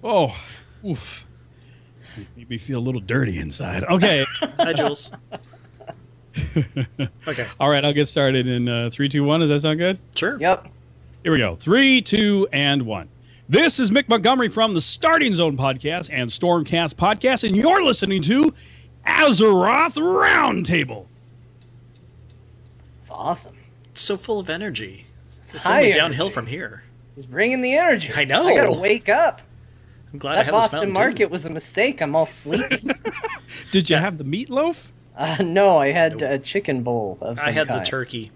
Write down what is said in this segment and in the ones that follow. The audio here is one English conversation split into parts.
Oh, oof. Made me feel a little dirty inside. Okay. Hi, Jules. Okay. All right, I'll get started in 3, 2, 1. Does that sound good? Sure. Yep. Here we go. 3, 2, and 1. This is Mick Montgomery from the Starting Zone podcast and Stormcast podcast, and you're listening to Azeroth Roundtable. It's awesome. It's so full of energy. It's High only downhill energy. from here. He's bringing the energy. I know. I gotta wake up. I'm glad I That have this Boston Mountain Market Dew. was a mistake. I'm all sleepy. Did you have the meatloaf? No, I had a chicken bowl of some I had kind. the turkey.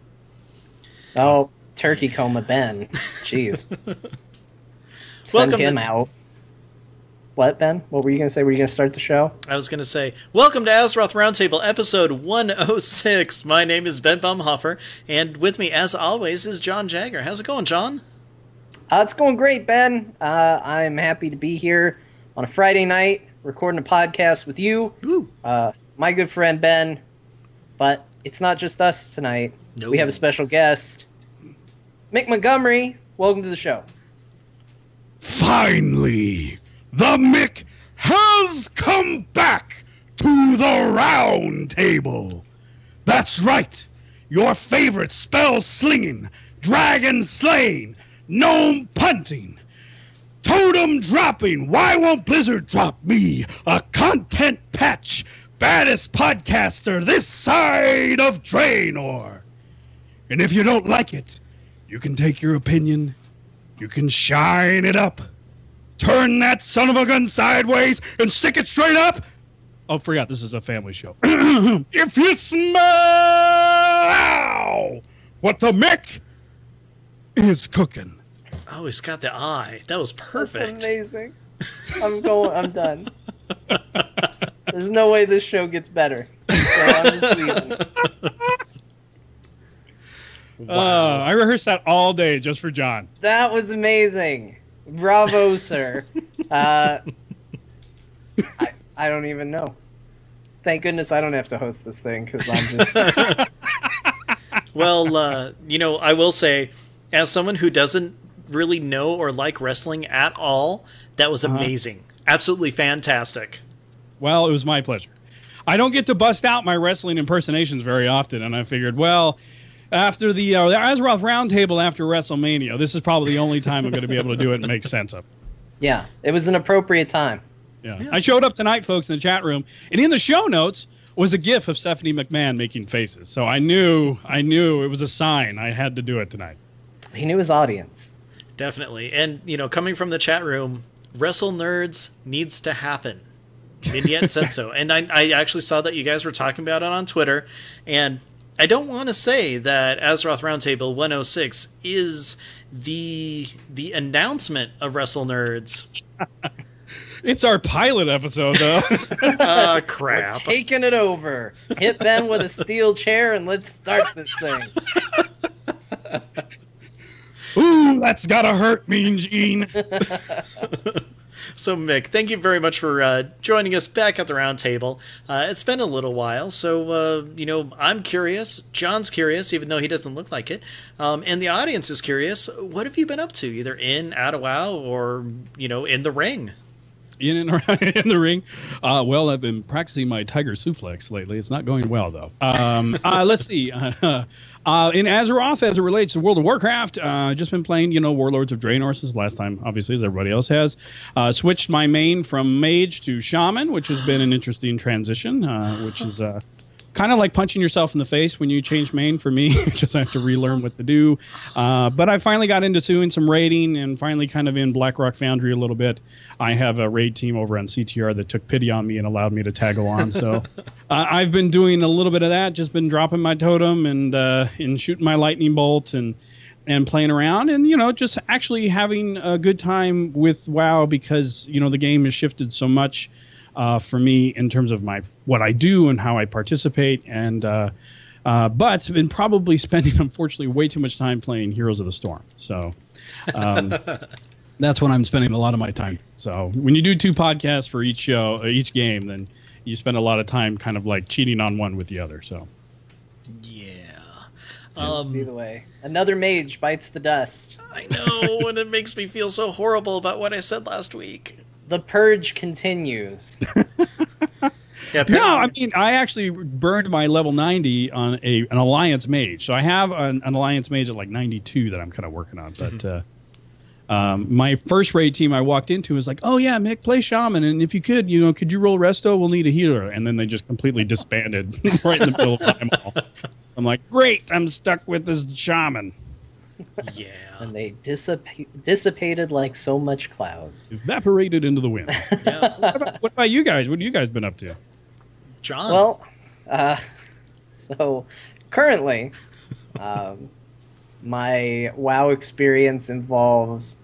Oh, turkey coma Ben. Jeez. Send Welcome him to- out. What, Ben? What were you gonna say? Were you gonna start the show? I was going to say, welcome to Azeroth Roundtable, episode 106. My name is Ben Baumhofer, and with me, as always, is John Jagger. How's it going, John? It's going great, Ben. I'm happy to be here on a Friday night recording a podcast with you, Woo. my good friend Ben. But it's not just us tonight. No. We have a special guest, Mick Montgomery. Welcome to the show. Finally, the Mick has come back to the round table. That's right, your favorite spell slinging, dragon slaying, gnome punting, totem dropping. Why won't Blizzard drop me a content patch? Baddest podcaster this side of Draenor. And if you don't like it, you can take your opinion. You can shine it up. Turn that son of a gun sideways and stick it straight up. Oh, forgot this is a family show. If you smell what the Mick is cooking. Oh, he's got the eye. That was perfect. That's amazing. I'm done. There's no way this show gets better. So I'm just leaving. I rehearsed that all day just for John. That was amazing. Bravo, sir. I don't even know. Thank goodness I don't have to host this thing because I'm just. Well, I will say, as someone who doesn't really know or like wrestling at all, that was amazing. Absolutely fantastic. Well, it was my pleasure. I don't get to bust out my wrestling impersonations very often, and I figured, well, after the Azeroth Roundtable after WrestleMania, this is probably the only time I'm going to be able to do it and make sense of it. Yeah, it was an appropriate time. Yeah. I showed up tonight, folks, in the chat room, and in the show notes was a GIF of Stephanie McMahon making faces. So I knew it was a sign. I had to do it tonight. He knew his audience. Definitely. And, coming from the chat room, Wrestle Nerds needs to happen. Vignette said so. And I actually saw that you guys were talking about it on Twitter. And I don't want to say that Azeroth Roundtable 106 is the announcement of Wrestle Nerds. It's our pilot episode, though. Crap. Taking it over. Hit Ben with a steel chair and let's start this thing. Ooh, that's gotta hurt, Mean Gene. So, Mick, thank you very much for joining us back at the round table. It's been a little while, so, I'm curious. John's curious, even though he doesn't look like it. And the audience is curious. What have you been up to, either in, out of WoW, or, in the ring? In and around in the ring. Well, I've been practicing my tiger suplex lately. It's not going well, though. Let's see. In Azeroth, as it relates to World of Warcraft, just been playing, Warlords of Draenor since last time, obviously, as everybody else has. Switched my main from Mage to Shaman, which has been an interesting transition, which is kind of like punching yourself in the face when you change main for me, because I have to relearn what to do. But I finally got into doing some raiding and finally kind of in Blackrock Foundry a little bit. I have a raid team over on CTR that took pity on me and allowed me to tag along. So I've been doing a little bit of that, just been dropping my totem and shooting my lightning bolt and playing around and, just actually having a good time with WoW because, the game has shifted so much for me in terms of what I do and how I participate, and but been probably spending, unfortunately, way too much time playing Heroes of the Storm. So that's when I'm spending a lot of my time. So when you do 2 podcasts for each show, each game, then you spend a lot of time kind of like cheating on one with the other. So Yeah. Seems to be the way. Another mage bites the dust. I know, and it makes me feel so horrible about what I said last week. The purge continues. Yeah, No, I mean, I actually burned my level 90 on an Alliance Mage. So I have an Alliance Mage at like 92 that I'm kind of working on. But my first raid team I walked into was like, oh, yeah, Mick, play Shaman. And if you could, could you roll Resto? We'll need a healer. And then they just completely disbanded right in the middle of time all. I'm like, great, I'm stuck with this Shaman. Yeah. And they dissipated like so much clouds. Evaporated into the wind. Yeah. What about you guys? What have you guys been up to? John. Well, so currently, my WoW experience involves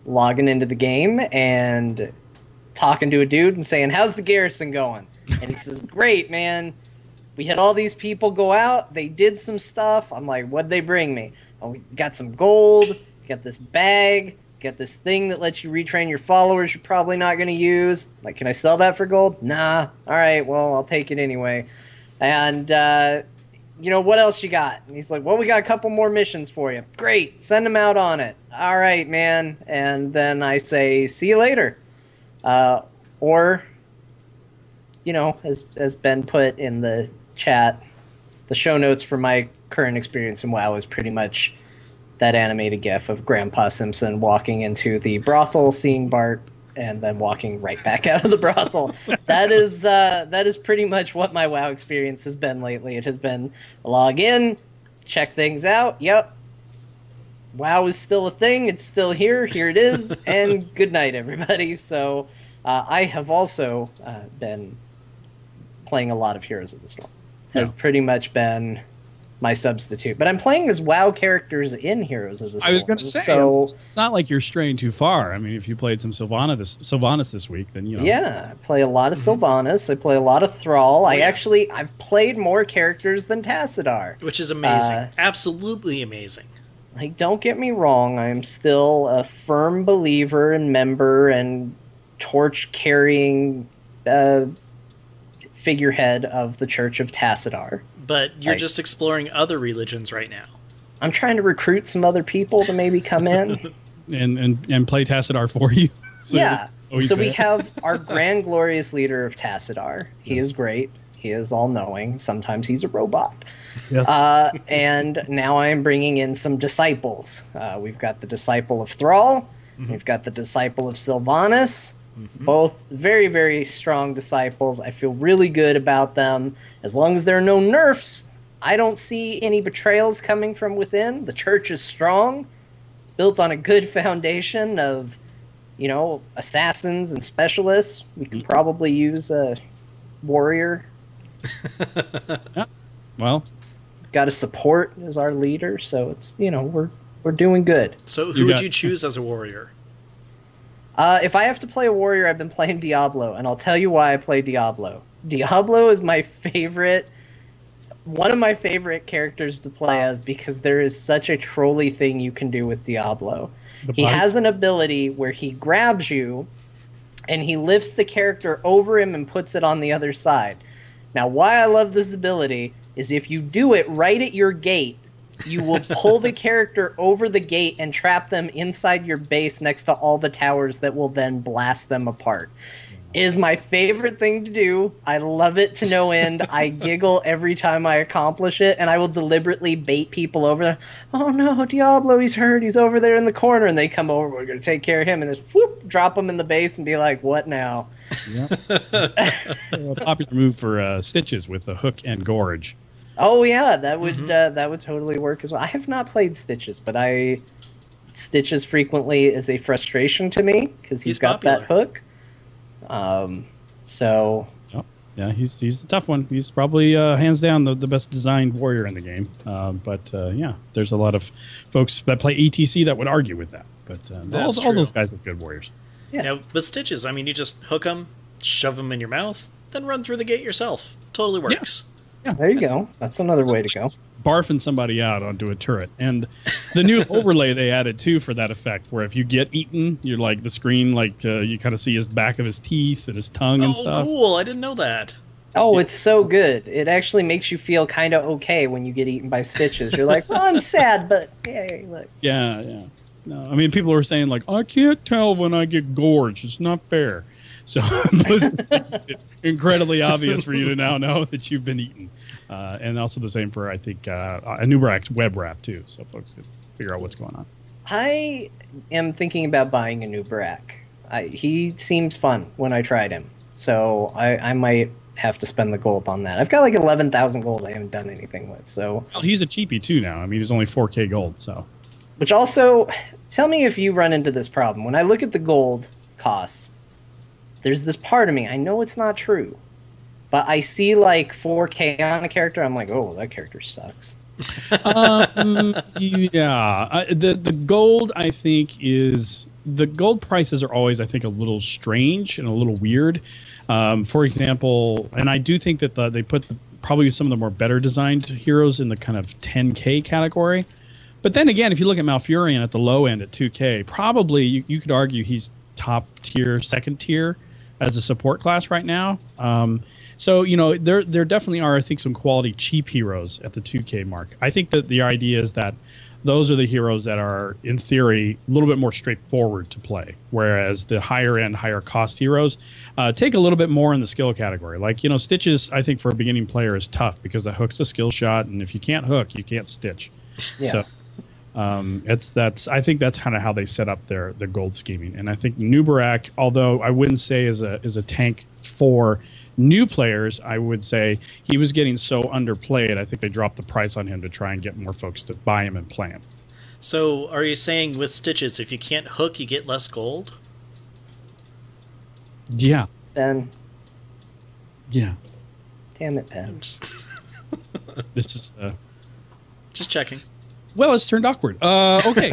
logging into the game and talking to a dude and saying, "How's the garrison going?" And he says, "Great, man. We had all these people go out. They did some stuff." I'm like, "What'd they bring me?" "Oh, we got some gold. We got this bag. Got this thing that lets you retrain your followers you're probably not going to use." Like, "Can I sell that for gold?" "Nah." "All right, well, I'll take it anyway." And, what else you got? And he's like, "Well, we got a couple more missions for you." "Great, send them out on it." "All right, man." And then I say, "See you later." Or, as Ben put in the chat, the show notes for my current experience in WoW is pretty much that animated gif of Grandpa Simpson walking into the brothel, seeing Bart, and then walking right back out of the brothel. That is pretty much what my WoW experience has been lately. It has been log in, check things out. Yep. WoW is still a thing. It's still here. Here it is. And good night, everybody. So I have also been playing a lot of Heroes of the Storm. Has pretty much been my substitute, but I'm playing as WoW characters in Heroes of the Storm. I was going to say, so it's not like you're straying too far. I mean, if you played some Sylvanas this week, then Yeah, I play a lot of Sylvanas. I play a lot of Thrall. I've played more characters than Tassadar, which is amazing. Absolutely amazing. Like, don't get me wrong. I'm still a firm believer and member and torch carrying figurehead of the Church of Tassadar. But you're just exploring other religions right now. I'm trying to recruit some other people to maybe come in. and play Tassadar for you. So we have our grand glorious leader of Tassadar. He is great. He is all-knowing. Sometimes he's a robot. Yes. And now I am bringing in some disciples. We've got the disciple of Thrall. We've got the disciple of Sylvanas. Both very, very strong disciples. I feel really good about them. As long as there are no nerfs, I don't see any betrayals coming from within. The church is strong. It's built on a good foundation of, assassins and specialists. We could probably use a warrior. Yeah. Well, got a support as our leader, so it's, we're doing good. So who would you choose as a warrior? If I have to play a warrior, I've been playing Diablo, and I'll tell you why I play Diablo. Diablo is one of my favorite characters to play as, because there is such a trolly thing you can do with Diablo. He has an ability where he grabs you, and he lifts the character over him and puts it on the other side. Now, why I love this ability is if you do it right at your gate, you will pull the character over the gate and trap them inside your base next to all the towers that will then blast them apart. It is my favorite thing to do. I love it to no end. I giggle every time I accomplish it, and I will deliberately bait people over there. "Oh no, Diablo, he's hurt. He's over there in the corner." And they come over. "We're going to take care of him." And just whoop, drop him in the base and be like, "What now?" Yeah. A popular move for Stitches with the hook and gorge. Oh yeah, that would totally work as well. I have not played Stitches, but Stitches frequently is a frustration to me because he's got popular. That hook. Yeah, he's a tough one. He's probably hands down the best designed warrior in the game. But there's a lot of folks that play ETC that would argue with that. But all those guys are good warriors. Yeah, but Stitches, I mean, you just hook them, shove them in your mouth, then run through the gate yourself. Totally works. Yeah, there you go. That's another way to go. Barfing somebody out onto a turret. And the new overlay they added, too, for that effect, where if you get eaten, you're like the screen, you kind of see his back of his teeth and his tongue and stuff. Oh, cool. I didn't know that. Oh, it's so good. It actually makes you feel kind of okay when you get eaten by Stitches. You're like, well, I'm sad, but hey, look. Yeah, yeah. No, I mean, people are saying like, I can't tell when I get gorged. It's not fair. So it's incredibly obvious for you to now know that you've been eaten. And also the same for, I think, Anubrak's web wrap, too. So folks can figure out what's going on. I am thinking about buying a new Brak. He seems fun when I tried him. So I might have to spend the gold on that. I've got like 11,000 gold I haven't done anything with. So well, he's a cheapie, too, now. I mean, he's only 4K gold, so. Which also, tell me if you run into this problem. When I look at the gold costs, there's this part of me, I know it's not true, but I see like 4K on a character, I'm like, oh, that character sucks. Yeah. The gold, I think, the gold prices are always, I think, a little strange and a little weird. For example, and I do think that they put probably some of the more better designed heroes in the kind of 10K category. But then again, if you look at Malfurion at the low end at 2K, probably you could argue he's top tier, second tier as a support class right now. So, you know, there definitely are, I think, some quality cheap heroes at the 2K mark. I think that the idea is that those are the heroes that are, in theory, a little bit more straightforward to play, whereas the higher end, higher cost heroes take a little bit more in the skill category. Like, you know, Stitches, I think, for a beginning player is tough because the hook's a skill shot, and if you can't hook, you can't stitch. Yeah. So, I think that's kind of how they set up their gold scheming. And I think Nubarak, although I wouldn't say is a tank for new players, I would say he was getting so underplayed. I think they dropped the price on him to try and get more folks to buy him and play him. So are you saying with Stitches, if you can't hook, you get less gold? Yeah. Ben. Yeah. Damn it, Ben. I'm just This is just checking. well, it's turned awkward. Okay.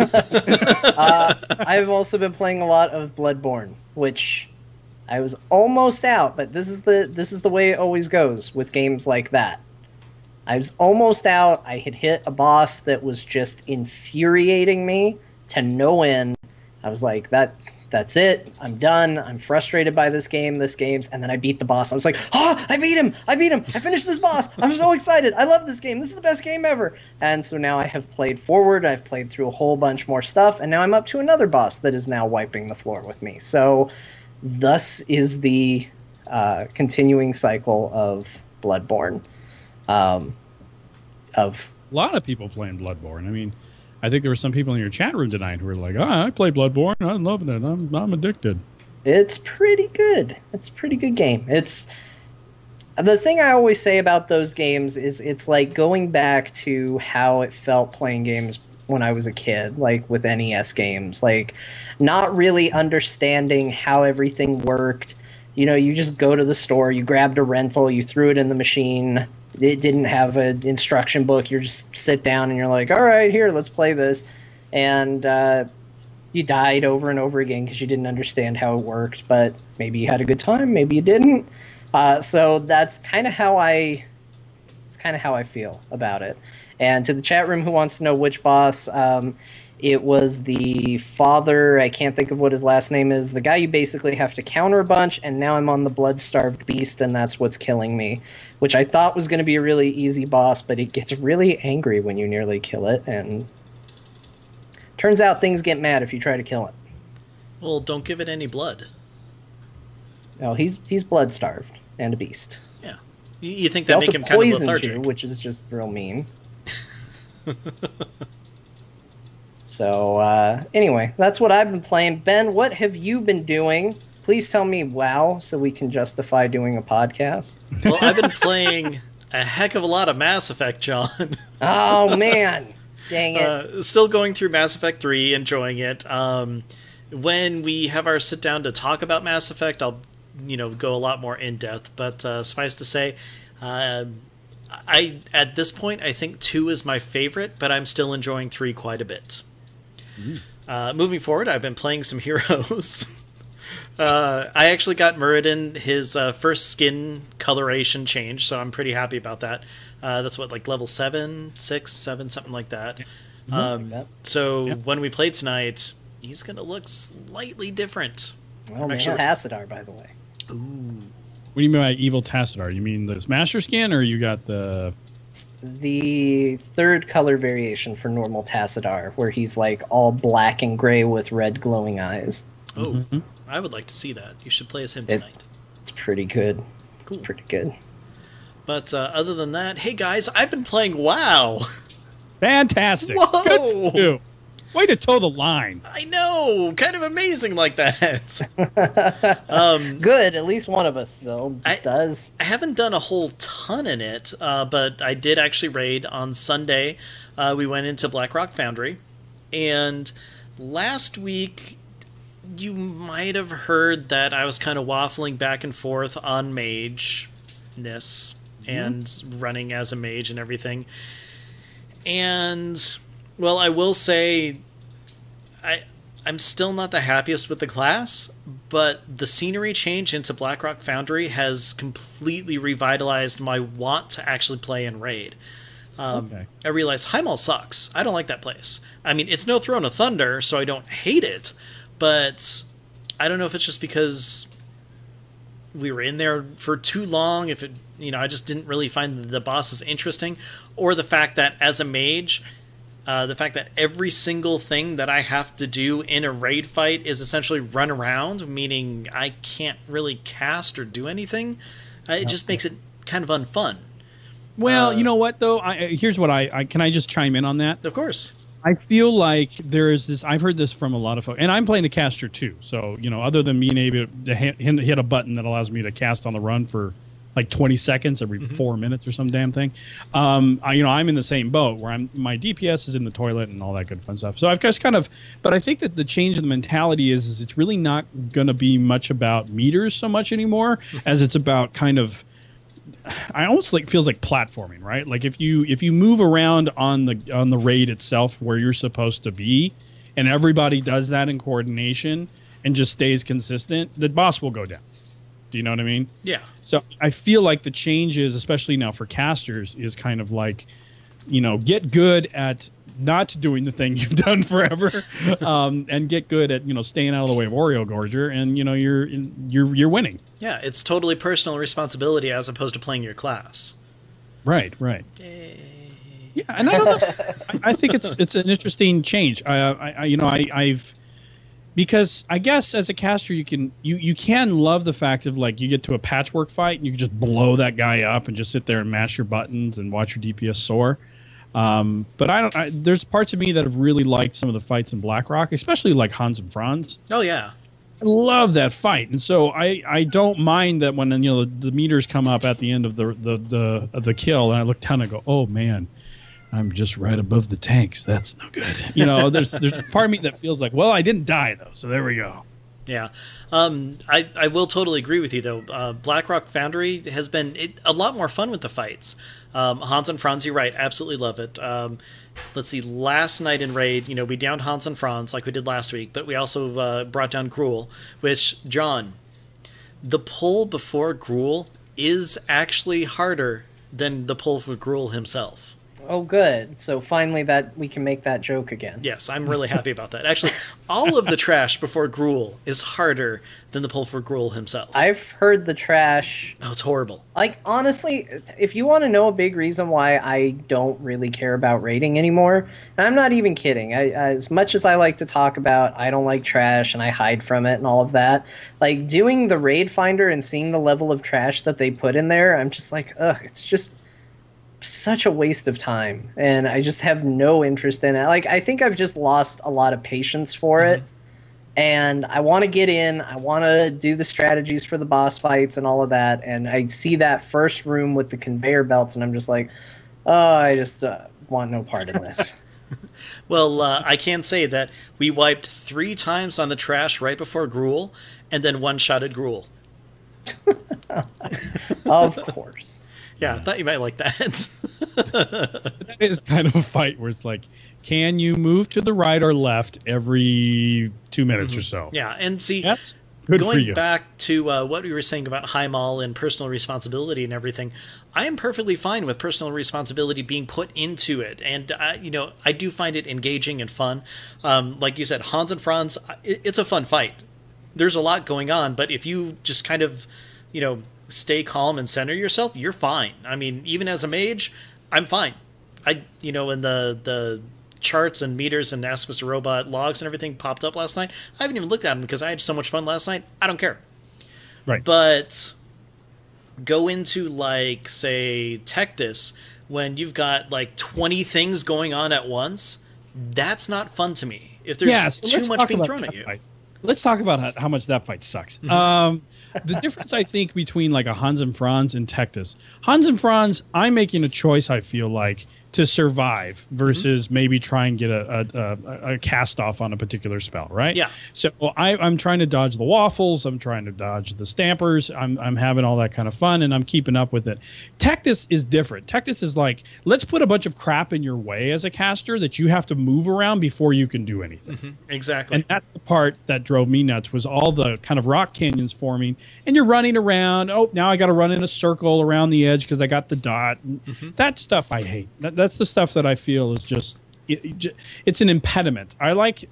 I've also been playing a lot of Bloodborne, which I was almost out, but this is the way it always goes with games like that. I was almost out. I had hit a boss that was just infuriating me to no end. I was like, that's it. I'm done. I'm frustrated by this game's, and then I beat the boss. I was like, I beat him. I finished this boss. I'm so excited. I love this game. This is the best game ever. And so now I have played forward. I've played through a whole bunch more stuff, and now I'm up to another boss that is now wiping the floor with me. So thus is the continuing cycle of Bloodborne. A lot of people playing Bloodborne. I mean, I think there were some people in your chat room tonight who were like, I play Bloodborne. I'm loving it. I'm addicted. It's pretty good. It's a pretty good game. It's the thing I always say about those games is it's like going back to how it felt playing games when I was a kid, like with NES games, like not really understanding how everything worked. You know, you just go to the store, you grabbed a rental, you threw it in the machine. It didn't have an instruction book. You just sit down and you're like, all right, here, let's play this. And you died over and over again because you didn't understand how it worked. But maybe you had a good time, maybe you didn't. So that's kind of how I feel about it. And to the chat room who wants to know which boss, it was the father, I can't think of what his last name is, the guy you basically have to counter a bunch, and now I'm on the blood-starved beast, and that's what's killing me, which I thought was going to be a really easy boss, but it gets really angry when you nearly kill it, and turns out things get mad if you try to kill it. Well, don't give it any blood. No, he's blood-starved, and a beast. Yeah. You think that make him kind of lethargic. You, which is just real mean. So, anyway, that's what I've been playing. Ben, what have you been doing? Please tell me wow, so we can justify doing a podcast. Well, I've been playing a heck of a lot of Mass Effect, John. Oh, man. Dang it. Still going through Mass Effect 3, enjoying it. When we have our sit-down to talk about Mass Effect, I'll go a lot more in-depth. But suffice to say, at this point, I think 2 is my favorite, but I'm still enjoying 3 quite a bit. Moving forward, I've been playing some heroes. I actually got Muradin his first skin coloration change, so I'm pretty happy about that. That's what, like level 7, 6, 7, something like that. So when we play tonight, he's going to look slightly different. Oh, man, Hassadar, by the way. Ooh. What do you mean by evil Tassadar? You mean the Smasher skin, or you got the third color variation for normal Tassadar, where he's like all black and gray with red glowing eyes. Oh, I would like to see that. You should play as him tonight. It's pretty good. Cool. It's pretty good. But other than that, hey guys, I've been playing WoW. Fantastic. Whoa! Good for you. Way to toe the line. I know, kind of amazing like that. Good, at least one of us though does. I haven't done a whole ton in it, but I did actually raid on Sunday. We went into Blackrock Foundry, and last week you might have heard that I was kind of waffling back and forth on mage-ness and running as a mage and everything. And, well, I will say I'm still not the happiest with the class, but the scenery change into Blackrock Foundry has completely revitalized my want to actually play and raid. I realize Heimdall sucks. I don't like that place. I mean, it's no Throne of Thunder, so I don't hate it, but I don't know if it's just because we were in there for too long, if it, I just didn't really find the bosses interesting, or the fact that as a mage, the fact that every single thing that I have to do in a raid fight is essentially run around, meaning I can't really cast or do anything. It just makes it kind of unfun. Well, you know what, though? Here's what can I just chime in on that? Of course. I feel like there is this, I've heard this from a lot of folks, and I'm playing a caster too. So, other than being able to hit a button that allows me to cast on the run for like 20 seconds every 4 minutes or some damn thing. I'm in the same boat where my DPS is in the toilet and all that good fun stuff. So I've just but I think that the change in the mentality is it's really not going to be much about meters so much anymore as it's about kind of, I almost feels like platforming, right? Like if you move around on the raid itself where you're supposed to be, and everybody does that in coordination and just stays consistent, the boss will go down. Do you know what I mean? Yeah. So I feel like the changes, especially now for casters, is kind of like, get good at not doing the thing you've done forever, and get good at staying out of the way of Oreo Gorger, and you're winning. Yeah, it's totally personal responsibility as opposed to playing your class. Right. Yeah, and I don't know. I think it's an interesting change. Because I guess as a caster you can love the fact of like you get to a patchwork fight and you can just blow that guy up and just sit there and mash your buttons and watch your DPS soar. But there's parts of me that have really liked some of the fights in Blackrock, especially like Hans and Franz. Oh yeah. I love that fight, and so I don't mind that when the meters come up at the end of the kill, and I look down and I go, oh man, I'm just right above the tanks. That's no good. There's a part of me that feels like, well, I didn't die though, so there we go. Yeah, I will totally agree with you though. Blackrock Foundry has been a lot more fun with the fights. Hans and Franz, you're right, absolutely love it. Let's see, last night in raid, we downed Hans and Franz like we did last week, but we also brought down Gruul, which, John, the pull before Gruul is actually harder than the pull for Gruul himself. Oh, good. So finally that we can make that joke again. Yes, I'm really happy about that. Actually, all of the trash before Gruul is harder than the pull for Gruul himself. I've heard the trash. Oh, it's horrible. Like, honestly, if you want to know a big reason why I don't really care about raiding anymore, and I'm not even kidding. As much as I like to talk about, I don't like trash and I hide from it and all of that, like doing the raid finder and seeing the level of trash that they put in there, I'm just like, ugh, it's just such a waste of time, and I just have no interest in it. Like, I think I've just lost a lot of patience for it, and I want to get in, I want to do the strategies for the boss fights and all of that, and I see that first room with the conveyor belts, and I'm just like, oh, I just want no part in this. Well, I can say that we wiped 3 times on the trash right before Gruul, and then one-shotted Gruul. Of course. Yeah, I thought you might like that. That is kind of a fight where it's like, can you move to the right or left every 2 minutes or so? Yeah, and see, that's good for you. Going back to what we were saying about Heimdall and personal responsibility and everything, I am perfectly fine with personal responsibility being put into it. And, I do find it engaging and fun. Like you said, Hans and Franz, it's a fun fight. There's a lot going on, but if you just kind of, stay calm and center yourself, you're fine. I mean, even as a mage, I'm fine. In the charts and meters and Ask Mr. Robot logs and everything popped up last night. I haven't even looked at them because I had so much fun last night. I don't care. Right. But go into, like, say, Tectus, when you've got, like, 20 things going on at once, that's not fun to me. If there's too much being thrown at you. Let's talk about how much that fight sucks. The difference, I think, between like a Hans and Franz and Tectus. Hans and Franz, I'm making a choice, I feel like, to survive versus maybe try and get a cast off on a particular spell, right? Yeah. So I'm trying to dodge the waffles. I'm trying to dodge the stampers. I'm having all that kind of fun, and I'm keeping up with it. Tectus is different. Tectus is like, let's put a bunch of crap in your way as a caster that you have to move around before you can do anything. Exactly. And that's the part that drove me nuts, was all the kind of rock canyons forming, and you're running around. Oh, now I got to run in a circle around the edge because I got the dot. That stuff I hate. That's the stuff that I feel is just it's an impediment. I like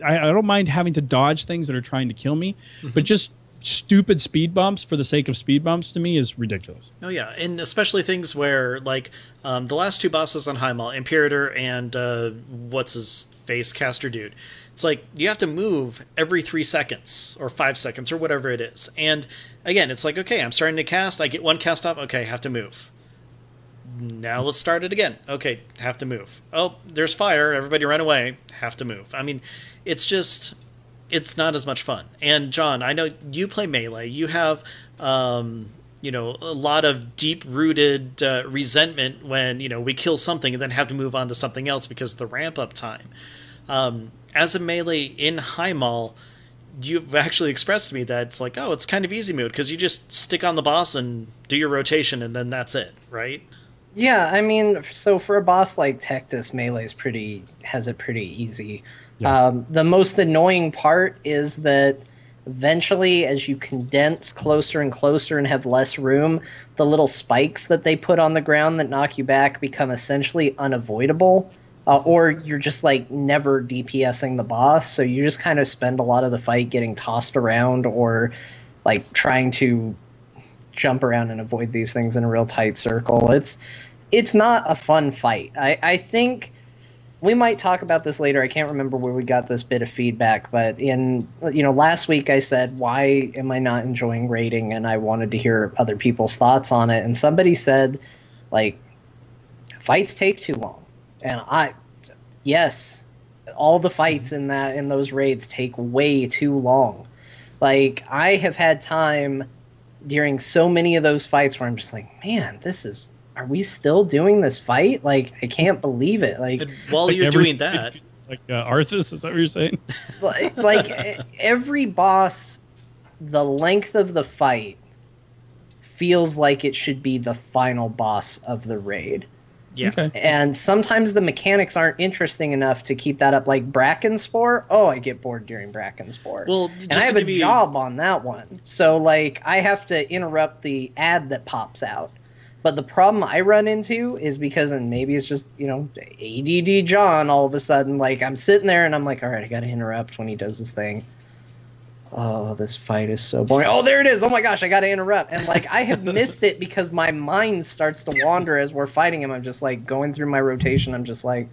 I don't mind having to dodge things that are trying to kill me, but just stupid speed bumps for the sake of speed bumps to me is ridiculous. Oh yeah, and especially things where, like, the last two bosses on Heimal, Imperator and what's his face caster dude. It's like you have to move every 3 seconds or 5 seconds or whatever it is. And again, it's like, okay, I'm starting to cast. I get one cast off. Okay, have to move. Now let's start it again. Okay, have to move. Oh, there's fire. Everybody run away. Have to move. I mean, it's just, it's not as much fun. And John, I know you play Melee. You have, a lot of deep-rooted resentment when, we kill something and then have to move on to something else because of the ramp-up time. As a Melee in Heimal, you've actually expressed to me that it's like, oh, it's kind of easy mode because you just stick on the boss and do your rotation and then that's it, right? Yeah, I mean, so for a boss like Tectus, Melee has it pretty easy. Yeah. The most annoying part is that eventually, as you condense closer and closer and have less room, the little spikes that they put on the ground that knock you back become essentially unavoidable. Or you're just like never DPSing the boss, so you just kind of spend a lot of the fight getting tossed around or like trying to jump around and avoid these things in a real tight circle. It's not a fun fight. I think we might talk about this later. I can't remember where we got this bit of feedback, but last week I said, why am I not enjoying raiding? And I wanted to hear other people's thoughts on it. And somebody said, like, fights take too long. And yes, all the fights in those raids take way too long. Like, I have had time during so many of those fights where I'm just like, man, are we still doing this fight? Like, I can't believe it. Like, and while you're doing that, like Arthas, is that what you're saying? like every boss, the length of the fight feels like it should be the final boss of the raid. Yeah. Okay. And sometimes the mechanics aren't interesting enough to keep that up. Like Brackenspore, I get bored during Brackenspore. Well, and I have a job on that one. So, like, I have to interrupt the ad that pops out. But the problem I run into is because, and maybe it's just, ADD John all of a sudden, like, I'm sitting there and I'm like, all right, I got to interrupt when he does this thing. Oh, this fight is so boring. Oh, there it is. Oh my gosh, I got to interrupt. And like, I have missed it because my mind starts to wander as we're fighting him. I'm just like going through my rotation. I'm just like,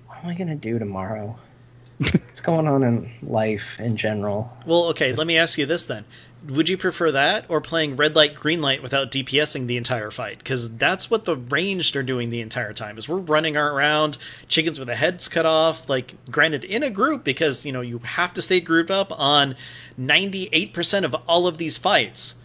what am I going to do tomorrow? What's going on in life in general? Well, okay, let me ask you this then. Would you prefer that or playing red light, green light without DPSing the entire fight? Because that's what the ranged are doing the entire time, is we're running around, chickens with their heads cut off, like, granted, in a group, because, you have to stay grouped up on 98% of all of these fights.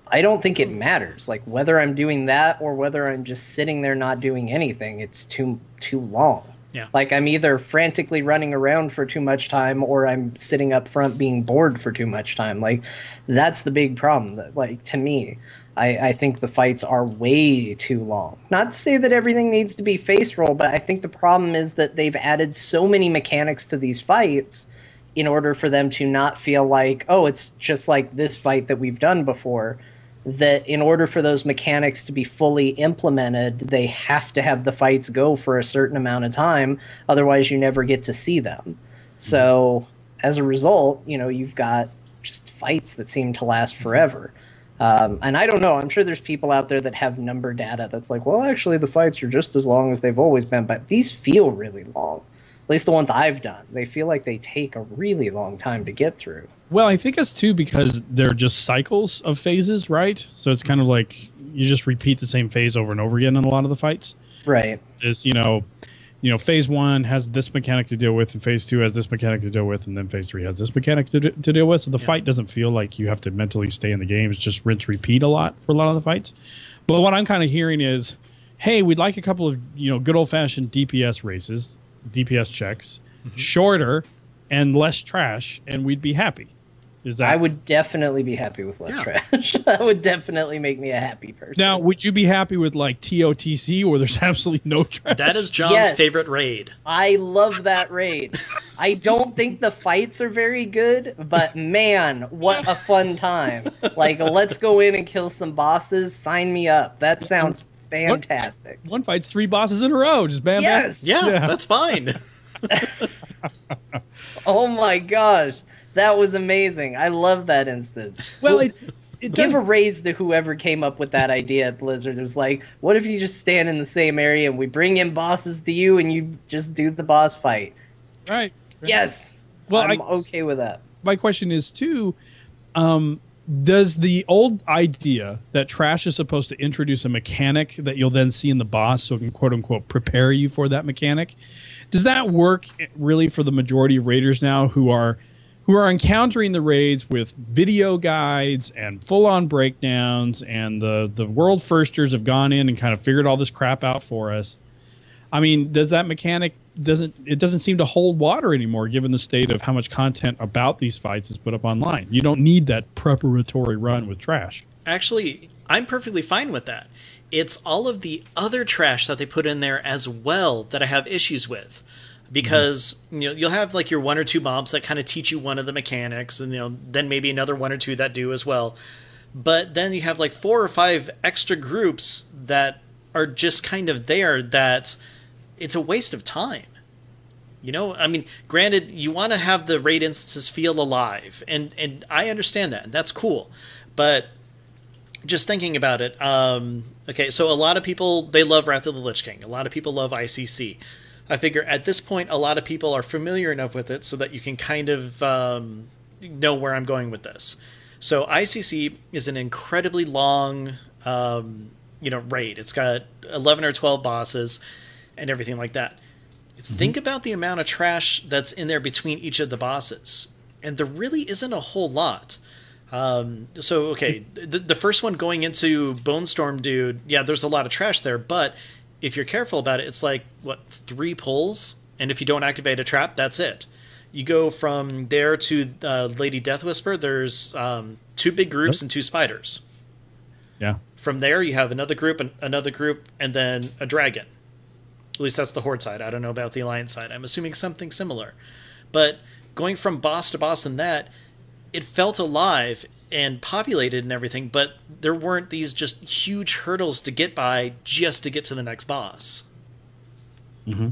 I don't think it matters. Like, whether I'm doing that or whether I'm just sitting there not doing anything, it's too long. Yeah. Like, I'm either frantically running around for too much time or I'm sitting up front being bored for too much time. Like, that's the big problem. That, like, to me, I think the fights are way too long. Not to say that everything needs to be face roll, but I think the problem is that they've added so many mechanics to these fights in order for them to not feel like, oh, it's just like this fight that we've done before. That in order for those mechanics to be fully implemented, they have to have the fights go for a certain amount of time. Otherwise, you never get to see them. So as a result, you've got just fights that seem to last forever. And I don't know. I'm sure there's people out there that have number data that's like, well, actually, the fights are just as long as they've always been. But these feel really long. At least the ones I've done. They feel like they take a really long time to get through. Well, I think it's too because they're just cycles of phases, right? So it's kind of like you just repeat the same phase over and over again in a lot of the fights. Right. It's, phase 1 has this mechanic to deal with, and phase 2 has this mechanic to deal with, and then phase 3 has this mechanic to deal with. So the fight doesn't feel like you have to mentally stay in the game. It's just rinse, repeat a lot for a lot of the fights. But what I'm kind of hearing is, hey, we'd like a couple of, good old-fashioned DPS races, DPS checks, shorter and less trash, and we'd be happy. Is that? I would definitely be happy with less trash. That would definitely make me a happy person. Now, would you be happy with like TOTC where there's absolutely no trash? That is John's favorite raid. I love that raid. I don't think the fights are very good, but man, what a fun time. Like, let's go in and kill some bosses. Sign me up. That sounds fantastic. One fight's 3 bosses in a row. Just bam, yes. bam. Yeah, that's fine. Oh my gosh. That was amazing. I love that instance. Well, give a raise to whoever came up with that idea at Blizzard. It was like, what if you just stand in the same area and we bring in bosses to you and you just do the boss fight? Right. Yes. Well, I'm okay with that. My question is, too, does the old idea that trash is supposed to introduce a mechanic that you'll then see in the boss so it can, quote-unquote, prepare you for that mechanic, does that work really for the majority of raiders now who are encountering the raids with video guides and full-on breakdowns, and the world firsters have gone in and kind of figured all this crap out for us? I mean, does that mechanic doesn't seem to hold water anymore, given the state of how much content about these fights is put up online? You don't need that preparatory run with trash. Actually, I'm perfectly fine with that. It's all of the other trash that they put in there as well that I have issues with. Because you'll have like your 1 or 2 mobs that kind of teach you one of the mechanics, and then maybe another 1 or 2 that do as well. But then you have like 4 or 5 extra groups that are just kind of there that it's a waste of time. I mean, granted, you want to have the raid instances feel alive, and I understand that, and that's cool. But just thinking about it, okay, so a lot of people, they love Wrath of the Lich King. A lot of people love ICC. I figure at this point, a lot of people are familiar enough with it so that you can kind of know where I'm going with this. So ICC is an incredibly long, raid. It's got 11 or 12 bosses and everything like that. Think about the amount of trash that's in there between each of the bosses. And there really isn't a whole lot. Okay, the first one going into Bone Storm Dude, yeah, there's a lot of trash there, but if you're careful about it, it's like, 3 pulls? And if you don't activate a trap, that's it. You go from there to Lady Death Whisper, there's 2 big groups and 2 spiders. Yeah. From there, you have another group, and then a dragon. At least that's the Horde side. I don't know about the Alliance side. I'm assuming something similar. But going from boss to boss in that, it felt alive and populated and everything, but there weren't these just huge hurdles to get by just to get to the next boss.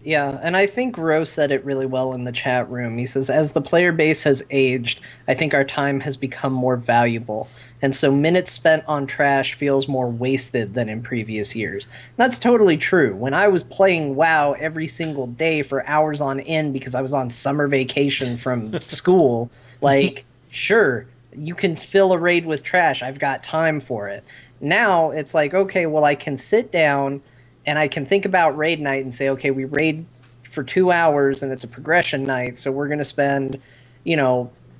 Yeah, and I think Rose said it really well in the chat room. He says, as the player base has aged, I think our time has become more valuable. And so minutes spent on trash feels more wasted than in previous years. And that's totally true. When I was playing WoW every single day for hours on end because I was on summer vacation from school, sure, you can fill a raid with trash. I've got time for it. Now it's like, okay, well, I can sit down and I can think about raid night and say, okay, we raid for 2 hours and it's a progression night, so we're going to spend,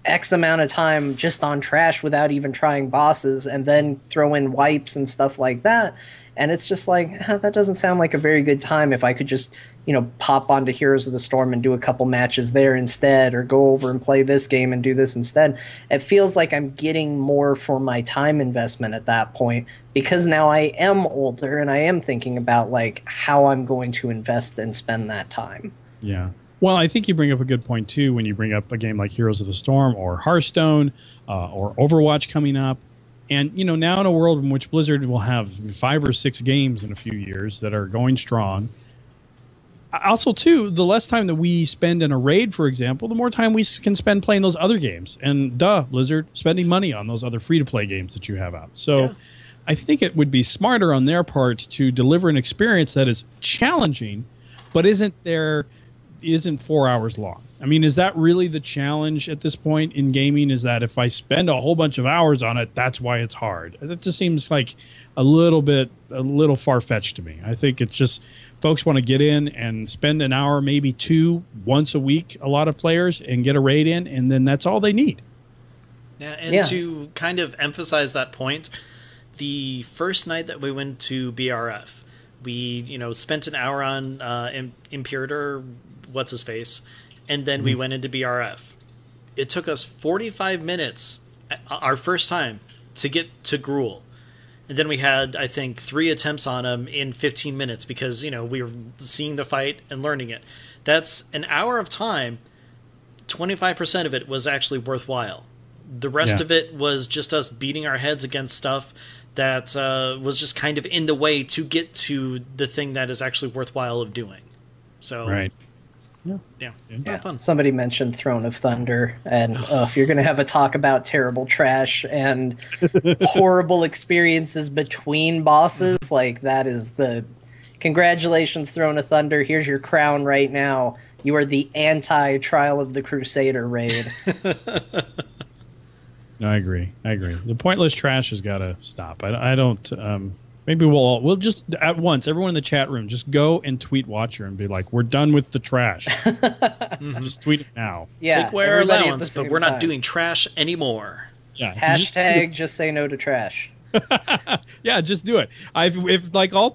X amount of time just on trash without even trying bosses, and then throw in wipes and stuff like that. And it's just like, that doesn't sound like a very good time if I could just, pop onto Heroes of the Storm and do a couple matches there instead, or go over and play this game and do this instead. It feels like I'm getting more for my time investment at that point, because now I am older and I am thinking about how I'm going to invest and spend that time. Yeah. Well, I think you bring up a good point, too, when you bring up a game like Heroes of the Storm or Hearthstone or Overwatch coming up. And, now in a world in which Blizzard will have 5 or 6 games in a few years that are going strong, Also, too, the less time that we spend in a raid, for example, the more time we can spend playing those other games. And Blizzard, spending money on those other free-to-play games that you have out. So I think it would be smarter on their part to deliver an experience that is challenging, but isn't 4 hours long. I mean, is that really the challenge at this point in gaming? Is that if I spend a whole bunch of hours on it, that's why it's hard? That just seems like a little far-fetched to me. I think it's just folks want to get in and spend an hour, maybe two, once a week, a lot of players, and get a raid in, and then that's all they need. Yeah, and to kind of emphasize that point, the first night that we went to BRF, we spent an hour on Imperator, what's his face, and then we went into BRF. It took us 45 minutes, our first time, to get to Gruul. And then we had, I think, 3 attempts on him in 15 minutes because, we were seeing the fight and learning it. That's an hour of time. 25% of it was actually worthwhile. The rest of it was just us beating our heads against stuff that was just kind of in the way to get to the thing that is actually worthwhile of doing. So, right. Yeah. Fun. Somebody mentioned Throne of Thunder, and if you're going to have a talk about terrible trash and horrible experiences between bosses, like that is the congratulations, Throne of Thunder. Here's your crown right now. You are the anti-Trial of the Crusader raid. No, I agree. The pointless trash has got to stop. I don't. Maybe we'll just at once, everyone in the chat room, just go and tweet Watcher and be like, "We're done with the trash." Just tweet it now. Yeah, take away our allowance, but we're not doing trash anymore. Yeah. Hashtag just say no to trash. Yeah, just do it. If like all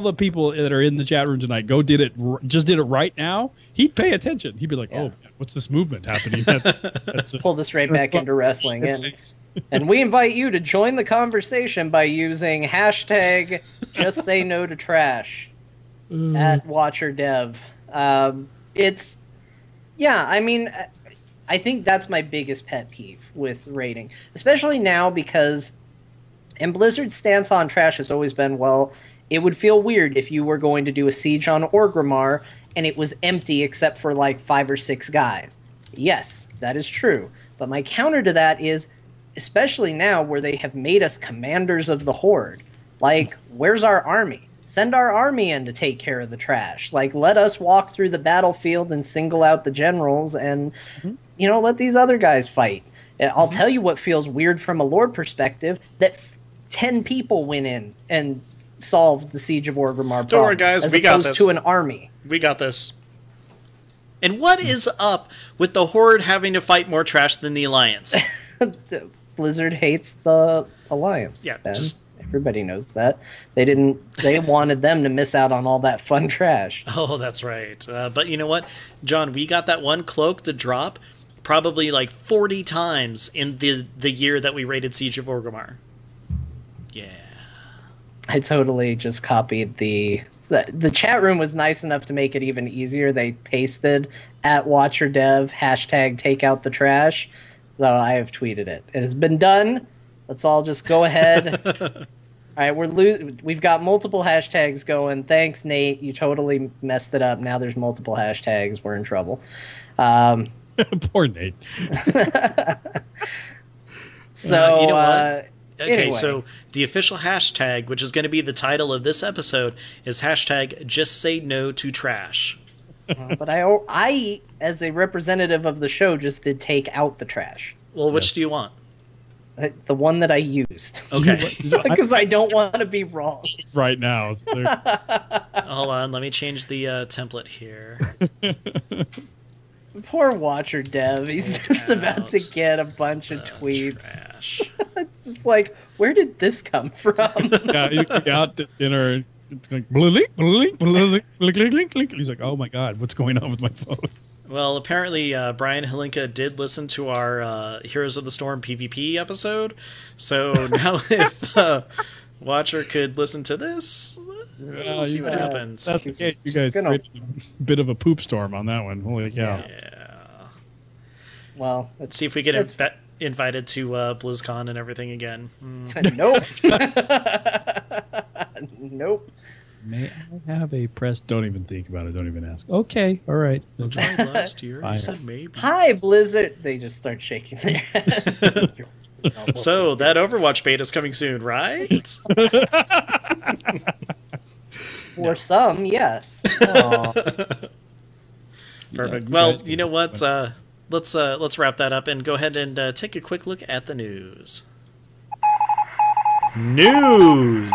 the people that are in the chat room tonight did it right now, he'd pay attention. He'd be like, "Oh, what's this movement happening?" Let's pull this right back into wrestling. And we invite you to join the conversation by using hashtag just say no to trash at WatcherDev. I think that's my biggest pet peeve with rating, especially now because, and Blizzard's stance on trash has always been, well, it would feel weird if you were going to do a siege on Orgrimmar and it was empty except for like 5 or 6 guys. Yes, that is true. But my counter to that is, especially now where they have made us commanders of the Horde, like, where's our army? Send our army in to take care of the trash. Like, let us walk through the battlefield and single out the generals and, let these other guys fight. I'll tell you what feels weird from a lore perspective, that 10 people went in and solved the Siege of Orgrimmar problem. Don't worry, guys, we got this. As opposed to an army. We got this. And what is up with the Horde having to fight more trash than the Alliance? Blizzard hates the Alliance. Yeah, Ben. Everybody knows that. They wanted them to miss out on all that fun trash. Oh, that's right. But you know what, John, we got that one cloak to drop probably like 40 times in the year that we raided Siege of Orgrimmar. Yeah. I totally just copied the chat room was nice enough to make it even easier. They pasted at WatcherDev hashtag take out the trash. So I have tweeted it. It has been done. Let's all just go ahead. All right, we've got multiple hashtags going. Thanks, Nate. You totally messed it up. Now there's multiple hashtags. We're in trouble. Poor Nate. So, you know what? Okay, anyway. So the official hashtag, which is going to be the title of this episode, is hashtag just say no to trash. But I, as a representative of the show, just did take out the trash. Well, which do you want? The one that I used. Okay. Because I don't want to be wrong. Right now. Hold on, let me change the template here. Poor Watcher Dev. He's just about to get a bunch of tweets. Trash. It's just like, where did this come from? Yeah, you got dinner. It's like, blink, blink, blink, blink, blink, blink. He's like, oh my God, what's going on with my phone? Well, apparently Brian Halinka did listen to our Heroes of the Storm PvP episode. So now if Watcher could listen to this, we'll see what happens. That's the case. You guys created a bit of a poop storm on that one. Holy cow. Yeah. Well, let's see if we get invited to BlizzCon and everything again. Nope. Nope. May I have a press? Don't even think about it. Don't even ask. Okay, all right. I tried last year. You said maybe. Hi, Blizzard. They just start shaking their heads. So that Overwatch beta is coming soon, right? For some, yes. Perfect. Well, you know what? Let's wrap that up and go ahead and take a quick look at the news. News.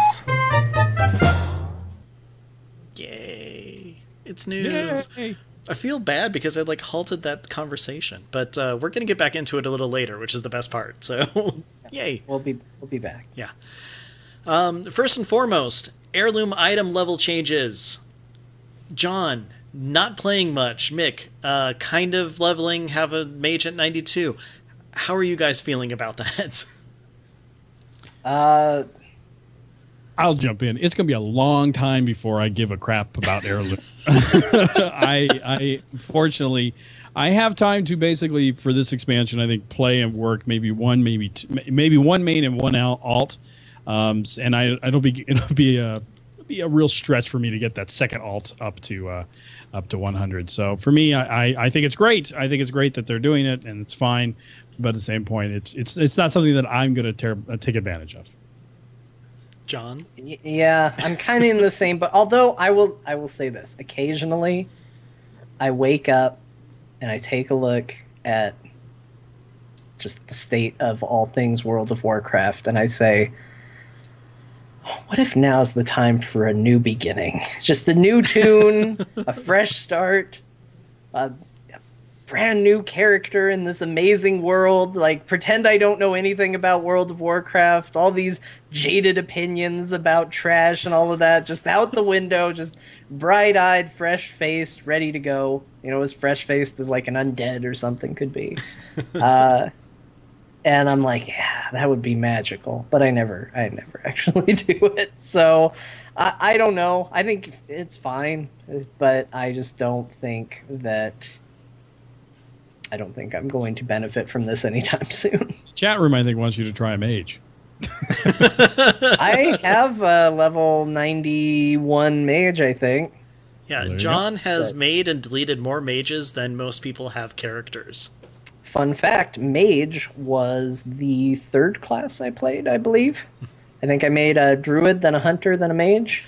Yay! It's news. Yay. I feel bad because I halted that conversation, but we're gonna get back into it a little later, which is the best part. So, yay! We'll be back. Yeah. First and foremost, heirloom item level changes. John, not playing much. Mick, kind of leveling, have a mage at 92. How are you guys feeling about that? I'll jump in. It's going to be a long time before I give a crap about heirloom. I fortunately, I have time to basically for this expansion. I think play and work maybe one main and one alt. And it'll be a real stretch for me to get that second alt up to 100. So for me, I think it's great. I think it's great that they're doing it, and it's fine. But at the same point, it's not something that I'm going to take advantage of. John? Yeah, I'm kind of in the same. But although I will say this: occasionally, I wake up and I take a look at just the state of all things World of Warcraft, and I say, what if now's the time for a new beginning? Just a new tune, a fresh start, a brand new character in this amazing world. Pretend I don't know anything about World of Warcraft. All these jaded opinions about trash and all of that just out the window, just bright-eyed, fresh-faced, ready to go. As fresh-faced as an undead or something could be. And I'm like, yeah, that would be magical. But I never actually do it. So I don't know. I think it's fine. But I just don't think that... I don't think I'm going to benefit from this anytime soon. Chat room, I think, wants you to try a mage. I have a level 91 mage, I think. Yeah, John has made and deleted more mages than most people have characters. Fun fact, mage was the third class I played, I believe. I think I made a druid, then a hunter, then a mage.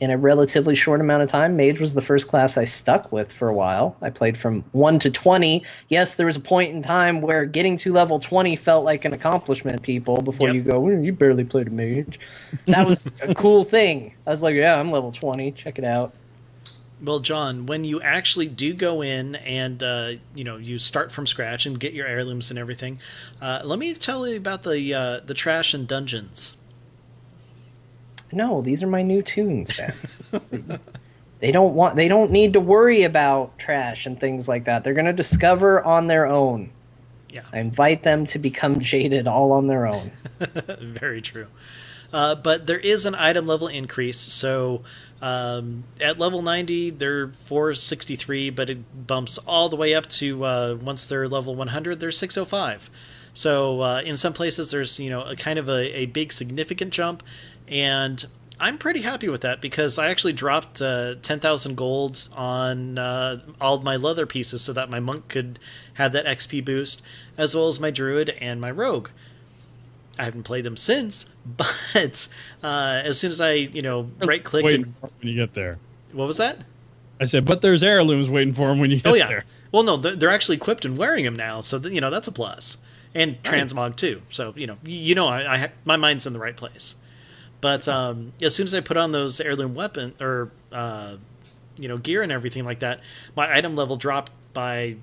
In a relatively short amount of time, mage was the first class I stuck with for a while. I played from 1 to 20. Yes, there was a point in time where getting to level 20 felt like an accomplishment, people, before you go, you barely played a mage. That was a cool thing. I was like, yeah, I'm level 20. Check it out. Well, John, when you actually do go in and, you start from scratch and get your heirlooms and everything, let me tell you about the trash and dungeons. No, these are my new tunes, man. They don't need to worry about trash and things like that. They're going to discover on their own. Yeah. I invite them to become jaded all on their own. Very true. But there is an item level increase. So at level 90, they're 463, but it bumps all the way up to once they're level 100, they're 605. So in some places, there's a kind of a big significant jump. And I'm pretty happy with that because I actually dropped 10,000 gold on all of my leather pieces so that my monk could have that XP boost, as well as my druid and my rogue. I haven't played them since, but as soon as I, right-clicked and... when you get there. What was that? I said, but there's heirlooms waiting for them when you get there. Well, no, they're actually equipped and wearing them now, so that's a plus. And transmog too, so my mind's in the right place. But as soon as I put on those heirloom weapon or gear and everything like that, my item level dropped by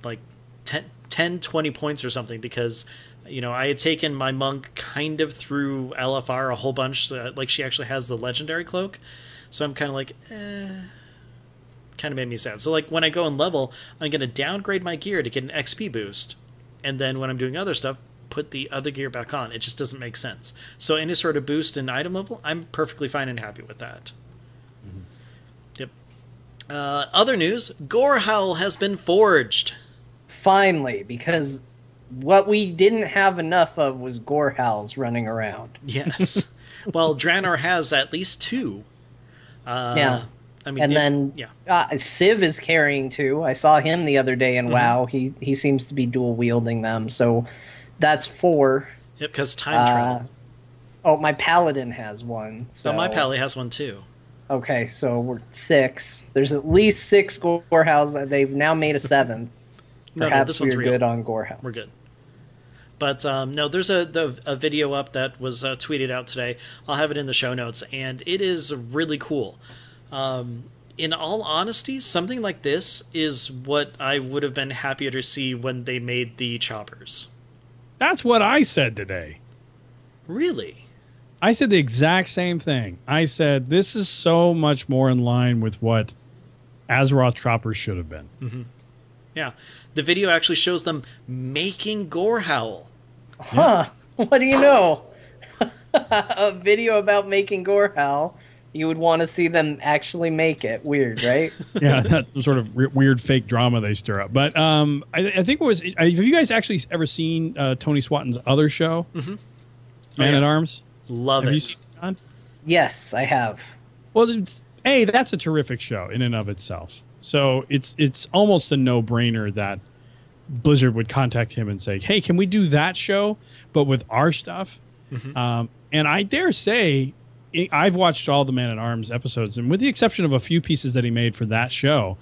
10, 20 points or something because I had taken my monk kind of through LFR a whole bunch. She actually has the legendary cloak, so I'm kind of like, kind of made me sad. So when I go and level, I'm going to downgrade my gear to get an XP boost, and then when I'm doing other stuff, put the other gear back on. It just doesn't make sense. So any sort of boost in item level, I'm perfectly fine and happy with that. Mm-hmm. Yep. Other news, Gorehowl has been forged. Finally, because what we didn't have enough of was Gorehowls running around. Yes. Well, Draenor has at least 2. Yeah. I mean, And then Civ is carrying too. I saw him the other day in WoW. He seems to be dual wielding them. So that's 4. Yep, because time travel. Oh, my paladin has one. So my pally has one too. Okay, so we're 6. There's at least 6 Gorehounds. They've now made a 7th. Perhaps this one's we're real. good on Gorehounds. We're good. But no, there's a video up that was tweeted out today. I'll have it in the show notes, and it is really cool. In all honesty, something like this is what I would have been happier to see when they made the choppers. That's what I said today. Really? I said the exact same thing. I said, this is so much more in line with what Azeroth choppers should have been. Mm-hmm. Yeah. The video actually shows them making Gorehowl. Huh. What do you know? A video about making Gorehowl. You would want to see them actually make it. Weird, right? Yeah, that's some sort of weird fake drama they stir up. But I think it was... Have you guys actually ever seen Tony Swatton's other show? Mm-hmm. Man at Arms? Love have it. You seen it, John? Yes, I have. Well, that's a terrific show in and of itself. So it's almost a no-brainer that Blizzard would contact him and say, hey, can we do that show, but with our stuff? Mm-hmm. And I dare say, I've watched all the Man-at-Arms episodes, and with the exception of a few pieces that he made for that show,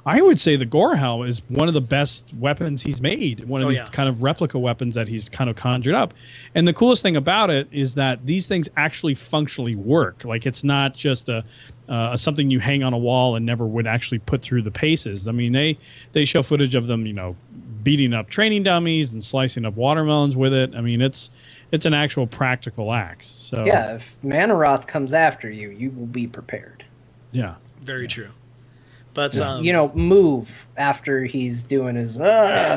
I would say the Gorehowl is one of the best weapons he's made, one of these kind of replica weapons that he's kind of conjured up. And the coolest thing about it is that these things actually functionally work. Like, it's not just something you hang on a wall and never would actually put through the paces. I mean, they show footage of them, beating up training dummies and slicing up watermelons with it. I mean, it's an actual practical axe. So yeah, if Manaroth comes after you, you will be prepared. Yeah, very true. But just, move after he's doing his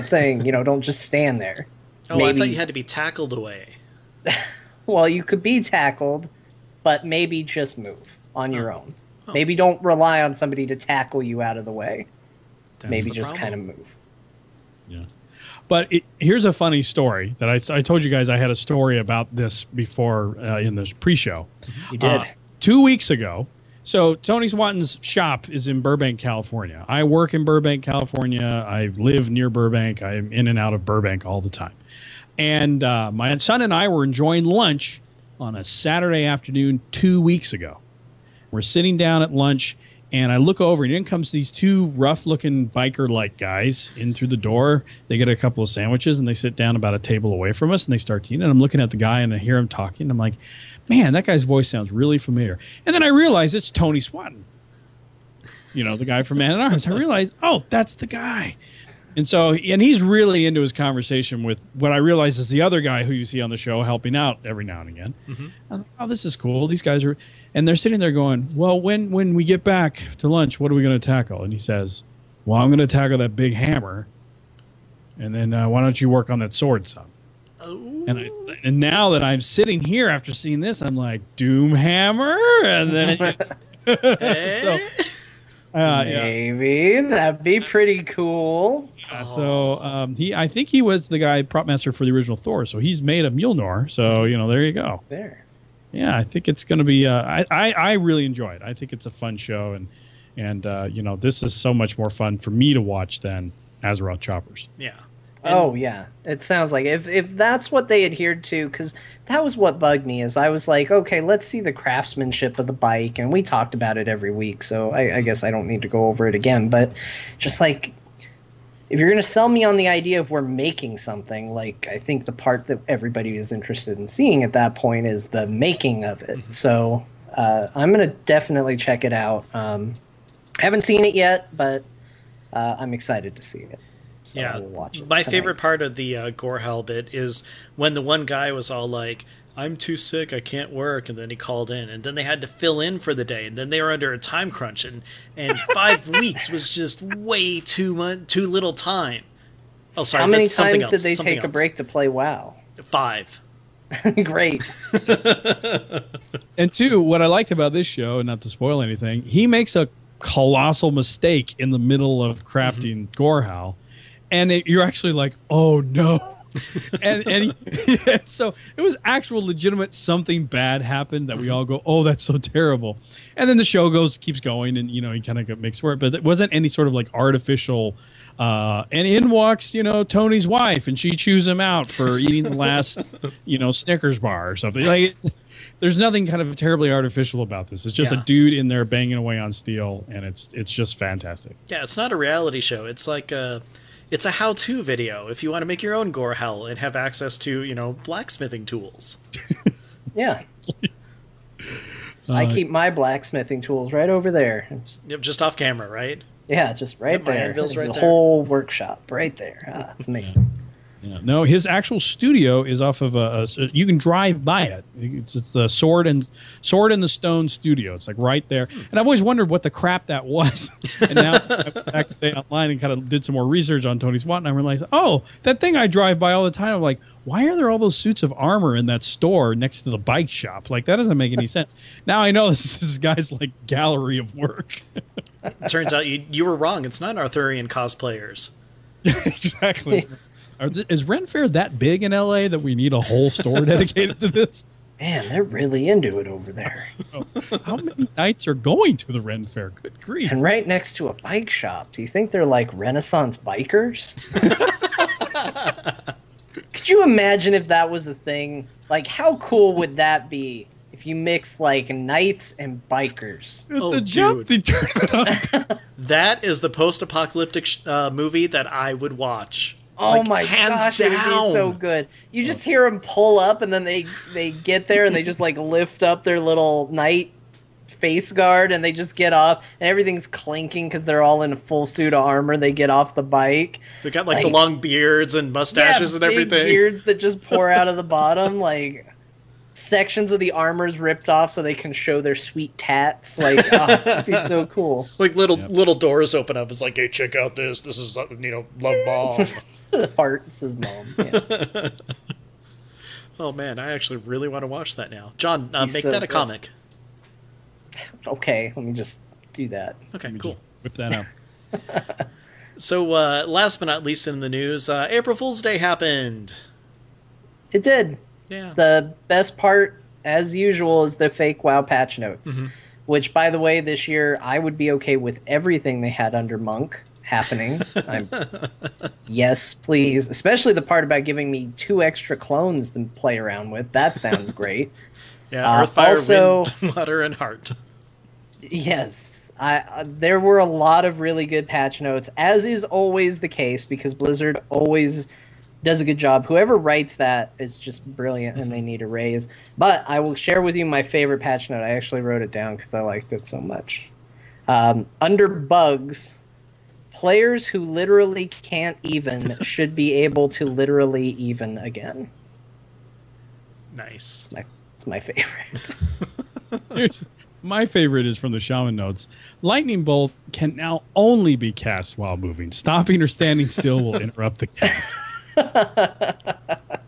thing. Don't just stand there. Oh, maybe. I thought you had to be tackled away. Well, you could be tackled, but maybe just move on your own. Maybe don't rely on somebody to tackle you out of the way. Maybe just kind of move. Yeah. But here's a funny story that I told you guys I had a story about this before in the pre-show. You did. 2 weeks ago. So Tony Swatton's shop is in Burbank, California. I work in Burbank, California. I live near Burbank. I'm in and out of Burbank all the time. And my son and I were enjoying lunch on a Saturday afternoon 2 weeks ago. We're sitting down at lunch, and I look over, and in comes these 2 rough-looking biker-like guys in through the door. They get a couple of sandwiches, and they sit down about a table away from us, and they start eating. And I'm looking at the guy, and I hear him talking. And I'm like, man, that guy's voice sounds really familiar. And then I realize it's Tony Swatton, the guy from Man-at-Arms. I realize, oh, that's the guy. And so, and he's really into his conversation with what I realize is the other guy who you see on the show helping out every now and again. Mm-hmm. I'm like, oh, this is cool. These guys are, and they're sitting there going, well, when we get back to lunch, what are we going to tackle? And he says, well, I'm going to tackle that big hammer. And then why don't you work on that sword some? And now that I'm sitting here after seeing this, I'm like, Doomhammer? And then maybe that'd be pretty cool. So I think he was the guy prop master for the original Thor. So he's made a Mjolnir. So there you go. There. Yeah, I think it's going to be. I really enjoy it. I think it's a fun show, and this is so much more fun for me to watch than Azeroth Choppers. Yeah. And yeah, it sounds like if that's what they adhered to, because that was what bugged me. Is I was like, okay, let's see the craftsmanship of the bike, and we talked about it every week, so I guess I don't need to go over it again. But just like, if you're gonna sell me on the idea of we're making something, like I think the part that everybody is interested in seeing at that point is the making of it. Mm-hmm. So I'm gonna definitely check it out. Haven't seen it yet, but I'm excited to see it. So yeah, we'll watch it my tonight. favorite part of the Gorehowl bit is when the one guy was all like, I'm too sick, I can't work, and then he called in, and then they had to fill in for the day, and then they were under a time crunch, and 5 weeks was just way too little time. Oh, sorry, how many that's something times else. did they take a break to play WoW? 5. Great. And 2, what I liked about this show, and not to spoil anything, he makes a colossal mistake in the middle of crafting Gorehowl. And you're actually like, oh, no. and so it was actual legitimate something bad happened that we all go, oh, that's so terrible. And then the show keeps going, and he kind of makes for it, but it wasn't any sort of like artificial. And in walks, Tony's wife, and she chews him out for eating the last, Snickers bar or something. Like, there's nothing kind of terribly artificial about this. It's just a dude in there banging away on steel, and it's just fantastic. Yeah, it's not a reality show. It's like it's a how-to video if you want to make your own gore hell and have access to, blacksmithing tools. Yeah. I keep my blacksmithing tools right over there. Yep, just off camera, right? Yeah, just right there. There's a whole workshop right there. It's amazing. Yeah. No, his actual studio is off of you can drive by it. It's the Sword and the Stone studio. It's like right there. And I've always wondered what the crap that was. And now I went back today online and kind of did some more research on Tony SWAT, and I realized, oh, that thing I drive by all the time. I'm like, why are there all those suits of armor in that store next to the bike shop? Like, that doesn't make any sense. Now I know this is guy's like gallery of work. Turns out you were wrong. It's not Arthurian cosplayers. Exactly. Is Ren Fair that big in LA that we need a whole store dedicated to this? Man, they're really into it over there. How many nights are going to the Ren Fair? Good grief. And right next to a bike shop. Do you think they're like Renaissance bikers? Could you imagine if that was a thing? Like, how cool would that be if you mix like knights and bikers? It's a jumpy tournament. That is the post-apocalyptic movie that I would watch. Oh my gosh, it would be so good. You just hear them pull up, and then they get there, and they just like lift up their little knight face guard, and they just get off, and everything's clinking because they're all in a full suit of armor. They get off the bike. They got like the long beards and mustaches and everything. Big beards that just pour out of the bottom, like sections of the armor's ripped off so they can show their sweet tats. Like, it'd be so cool. Like little doors open up. It's like, hey, check out this. This is Love Bomb. Heart says mom. Yeah. Oh man, I actually really want to watch that now. John, make that a comic. Okay, let me just do that. Okay, cool. Whip that up. So, last but not least in the news, April Fool's Day happened. It did. Yeah. The best part, as usual, is the fake WoW patch notes. Mm-hmm. Which, by the way, this year I would be okay with everything they had under Monk happening. Yes, please. Especially the part about giving me 2 extra clones to play around with. That sounds great. Yeah, Earth, Fire, Wind, Water, and Heart. Yes. There were a lot of really good patch notes, as is always the case, because Blizzard always does a good job. Whoever writes that is just brilliant, and they need a raise. But I will share with you my favorite patch note. I actually wrote it down because I liked it so much. Under bugs, players who literally can't even should be able to literally even again. Nice. It's my favorite. My favorite is from the Shaman notes. Lightning Bolt can now only be cast while moving. Stopping or standing still will interrupt the cast.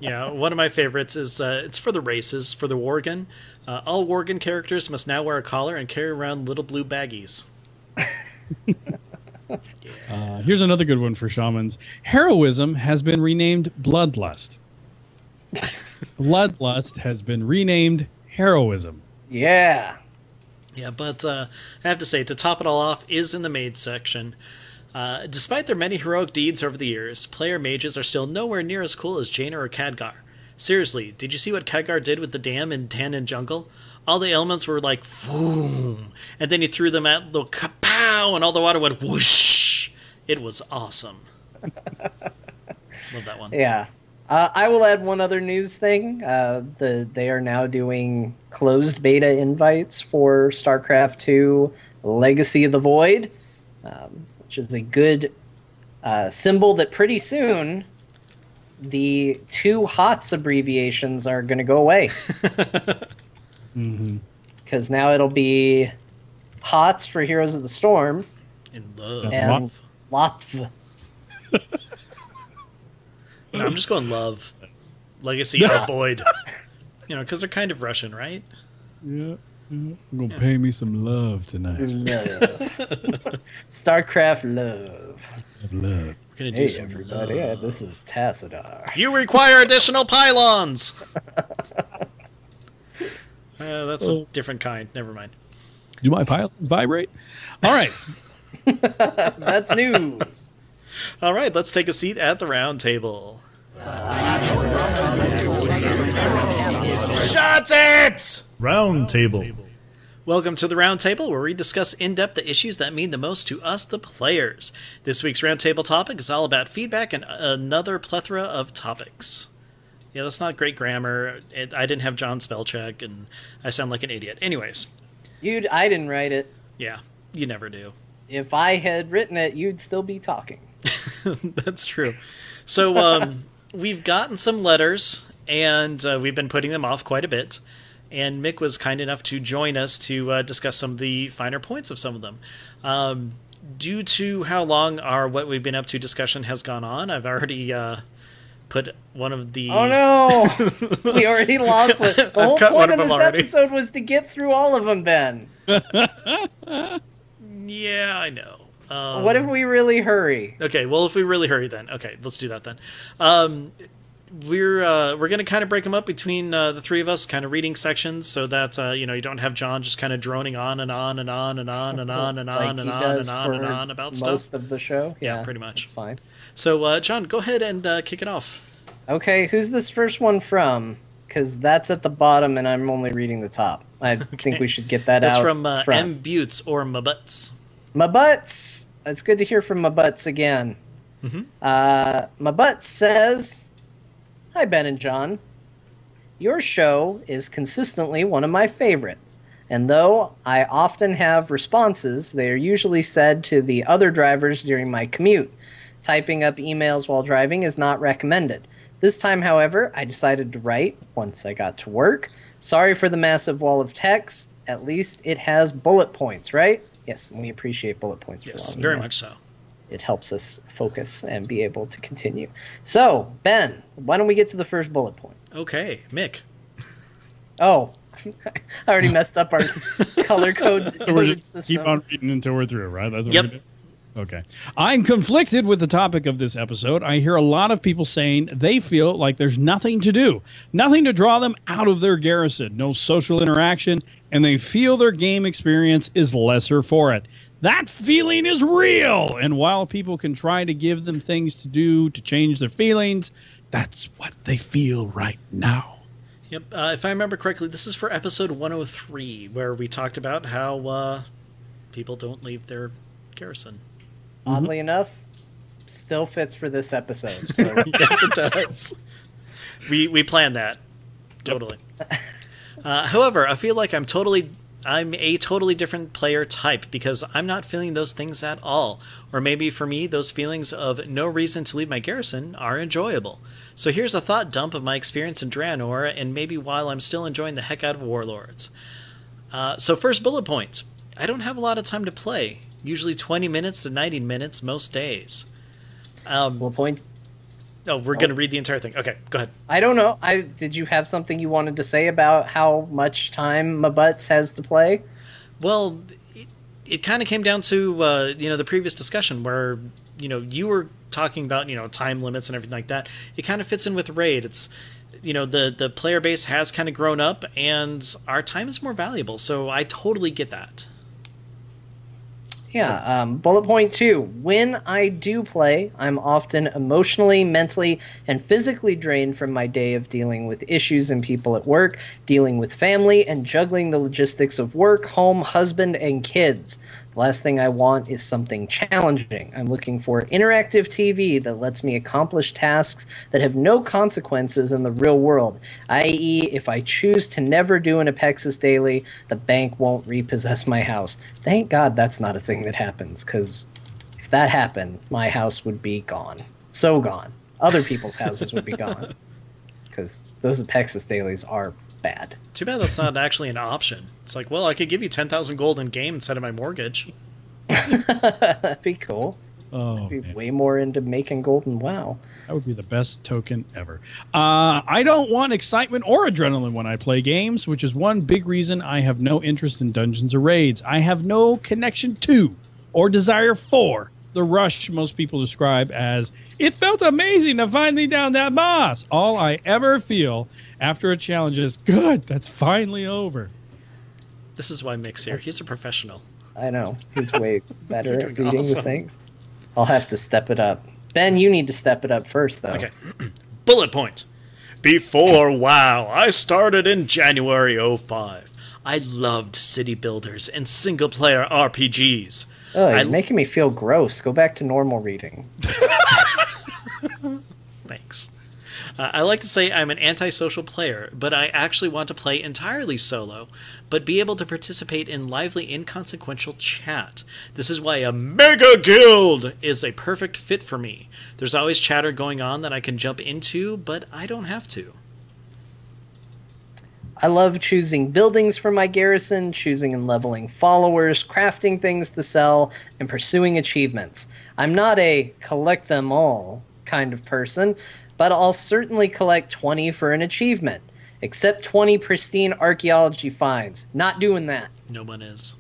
Yeah, one of my favorites is it's for the races, for the Worgen. All Worgen characters must now wear a collar and carry around little blue baggies. Yeah. Here's another good one for shamans. Heroism has been renamed Bloodlust. Bloodlust has been renamed Heroism. Yeah. Yeah, but I have to say, to top it all off, is in the mage section. Despite their many heroic deeds over the years, player mages are still nowhere near as cool as Jaina or Khadgar. Seriously, did you see what Khadgar did with the dam in Tannin Jungle? All the elements were like, boom, and then he threw them at the kapow, and all the water went whoosh. It was awesome. Love that one. Yeah. I will add one other news thing. They are now doing closed beta invites for StarCraft 2 Legacy of the Void, which is a good symbol that pretty soon the 2 HOTS abbreviations are going to go away. Because now it'll be HOTS for Heroes of the Storm. And love. And LOTV. No, I'm just going love. Legacy of Void. Because they're kind of Russian, right? Yeah. You're going to pay me some love tonight. Love. StarCraft love. Love. We're gonna do some everybody. Yeah, this is Tassadar. You require additional pylons. That's a different kind. Never mind. Do my pylons vibrate? All right. That's news. All right, let's take a seat at the round table. Shut it! Round table. Welcome to the Round Table, where we discuss in depth the issues that mean the most to us, the players. This week's Round Table topic is all about feedback and another plethora of topics. Yeah, that's not great grammar. I didn't have John spell check, and I sound like an idiot. Anyways. I didn't write it. Yeah, you never do. If I had written it, you'd still be talking. That's true. So we've gotten some letters, and we've been putting them off quite a bit. And Mick was kind enough to join us to discuss some of the finer points of some of them. Due to how long our What We've Been Up To discussion has gone on, I've already put one of the... Oh no! We already lost one. The whole point of this episode was to get through all of them, Ben. Yeah, I know. What if we really hurry? Okay, well, if we really hurry then. Okay, let's do that then. We're going to kind of break them up between the three of us, kind of reading sections, so that you don't have John just kind of droning on and on and on and on and on and on and on and on and on about stuff. Most of the show? Yeah, pretty much. That's fine. So, John, go ahead and kick it off. Okay, who's this first one from? Because that's at the bottom, and I'm only reading the top. I think we should get that That's out. That's from M. Butts or Mabutts. Mabutts! It's good to hear from Mabutts again. Mabutts says, "Hi, Ben and John. Your show is consistently one of my favorites, and though I often have responses, they are usually said to the other drivers during my commute. Typing up emails while driving is not recommended. This time, however, I decided to write once I got to work. Sorry for the massive wall of text. At least it has bullet points, right?" Yes, we appreciate bullet points. Yes, very much so. It helps us focus and be able to continue. So, Ben, why don't we get to the first bullet point? Okay, Mick. Oh, I already messed up our color code. So we're just system. keep on reading until we're through, right? That's what Yep. we're doing? Okay. I'm conflicted with the topic of this episode. I hear a lot of people saying they feel like there's nothing to do, nothing to draw them out of their garrison, no social interaction, and they feel their game experience is lesser for it. That feeling is real, and while people can try to give them things to do to change their feelings, that's what they feel right now. Yep, if I remember correctly, this is for episode 103, where we talked about how people don't leave their garrison. Oddly enough, still fits for this episode. So. Yes, it does. We planned that. Totally. However, I feel like I'm a totally different player type because I'm not feeling those things at all. Or maybe for me, those feelings of no reason to leave my garrison are enjoyable. So here's a thought dump of my experience in Draenor, and maybe while I'm still enjoying the heck out of Warlords. So first bullet point. I don't have a lot of time to play. Usually 20 minutes to 90 minutes most days. Bullet point. Oh, we're going to read the entire thing. Okay, go ahead. I don't know. Did you have something you wanted to say about how much time Mabutts has to play? Well, it kind of came down to the previous discussion where you were talking about time limits and everything like that. It kind of fits in with Raid. It's the player base has kind of grown up and our time is more valuable. So I totally get that. Yeah, bullet point 2. When I do play, I'm often emotionally, mentally, and physically drained from my day of dealing with issues and people at work, dealing with family, and juggling the logistics of work, home, husband, and kids. The last thing I want is something challenging. I'm looking for interactive TV that lets me accomplish tasks that have no consequences in the real world, i.e. if I choose to never do an Apexis daily, the bank won't repossess my house. Thank God that's not a thing that happens, because if that happened, my house would be gone. So gone. Other people's houses would be gone. Because those Apexis dailies are bad. Too bad that's not actually an option. It's like, well, I could give you 10,000 gold in game instead of my mortgage. That'd be cool. Oh, I'd be man. way more into making golden WoW. That would be the best token ever. I don't want excitement or adrenaline when I play games, which is one big reason I have no interest in dungeons or raids. I have no connection to or desire for the rush most people describe as, it felt amazing to finally down that boss. All I ever feel after a challenge is, good, that's finally over. This is why Mick's here. He's a professional. I know. He's way better at doing reading awesome. the things. I'll have to step it up. Ben, you need to step it up first, though. Okay. Bullet point. Before WoW, I started in January 05. I loved city builders and single-player RPGs. Oh, you're making me feel gross. Go back to normal reading. Thanks. I like to say I'm an antisocial player, but I actually want to play entirely solo, but be able to participate in lively, inconsequential chat. This is why a mega guild is a perfect fit for me. There's always chatter going on that I can jump into, but I don't have to. I love choosing buildings for my garrison, choosing and leveling followers, crafting things to sell, and pursuing achievements. I'm not a collect them all kind of person, but I'll certainly collect 20 for an achievement. Except 20 pristine archaeology finds. Not doing that. No one is.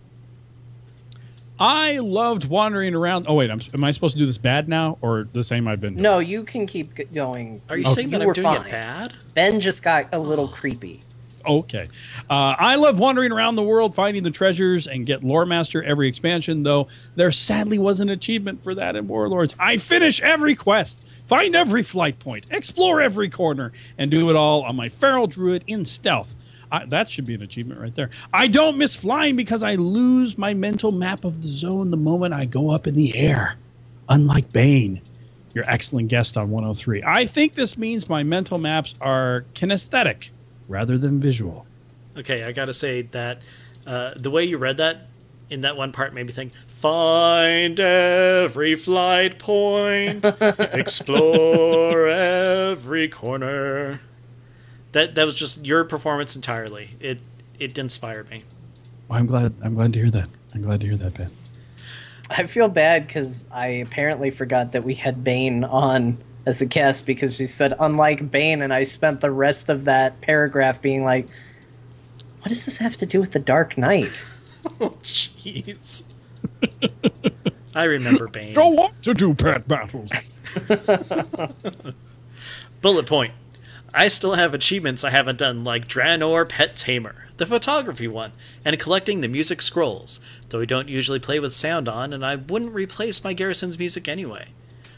I loved wandering around. Oh, wait, am I supposed to do this bad now or the same I've been doing? No, you can keep going. Are you saying that I'm doing it bad? Ben just got a little creepy. Okay. I love wandering around the world, finding the treasures, and get Lore Master every expansion, though there sadly was an achievement for that in Warlords. I finish every quest, find every flight point, explore every corner, and do it all on my Feral Druid in stealth. That should be an achievement right there. I don't miss flying because I lose my mental map of the zone the moment I go up in the air. Unlike Bane, your excellent guest on 103. I think this means my mental maps are kinesthetic rather than visual. Okay, I gotta say that the way you read that in that one part made me think, find every flight point, explore every corner. That was just your performance entirely. It inspired me. Well, I'm glad to hear that. I'm glad to hear that, Ben. I feel bad because I apparently forgot that we had Bane on as a guest because she said, unlike Bane, and I spent the rest of that paragraph being like, what does this have to do with the Dark Knight? Oh, jeez. I remember Bane. Don't want to do pet battles. Bullet point. I still have achievements I haven't done, like Draenor Pet Tamer, the photography one, and collecting the music scrolls, though I don't usually play with sound on, and I wouldn't replace my garrison's music anyway.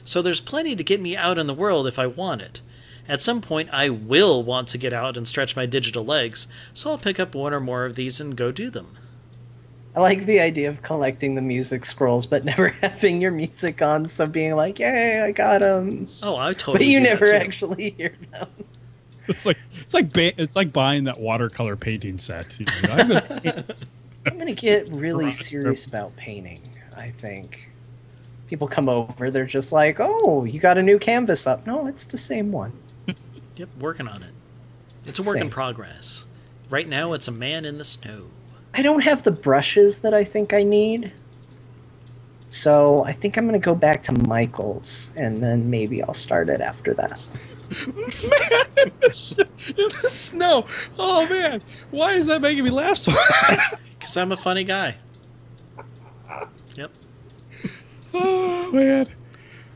So there's plenty to get me out in the world if I want it. At some point, I will want to get out and stretch my digital legs, so I'll pick up one or more of these and go do them. I like the idea of collecting the music scrolls, but never having your music on, so being like, yay, I got them. Oh, I totally But you do that never too. actually hear them. It's like buying that watercolor painting set. You know, I'm going to get really serious about painting, I think. People come over, they're just like, oh, you got a new canvas up. No, it's the same one. Yep, working on it. It's a work in progress. Right now, it's a man in the snow. I don't have the brushes that I think I need. So I think I'm going to go back to Michael's, and then maybe I'll start it after that. Man, in the snow. Oh, man. Why is that making me laugh so hard? Because I'm a funny guy. Yep. Oh, man.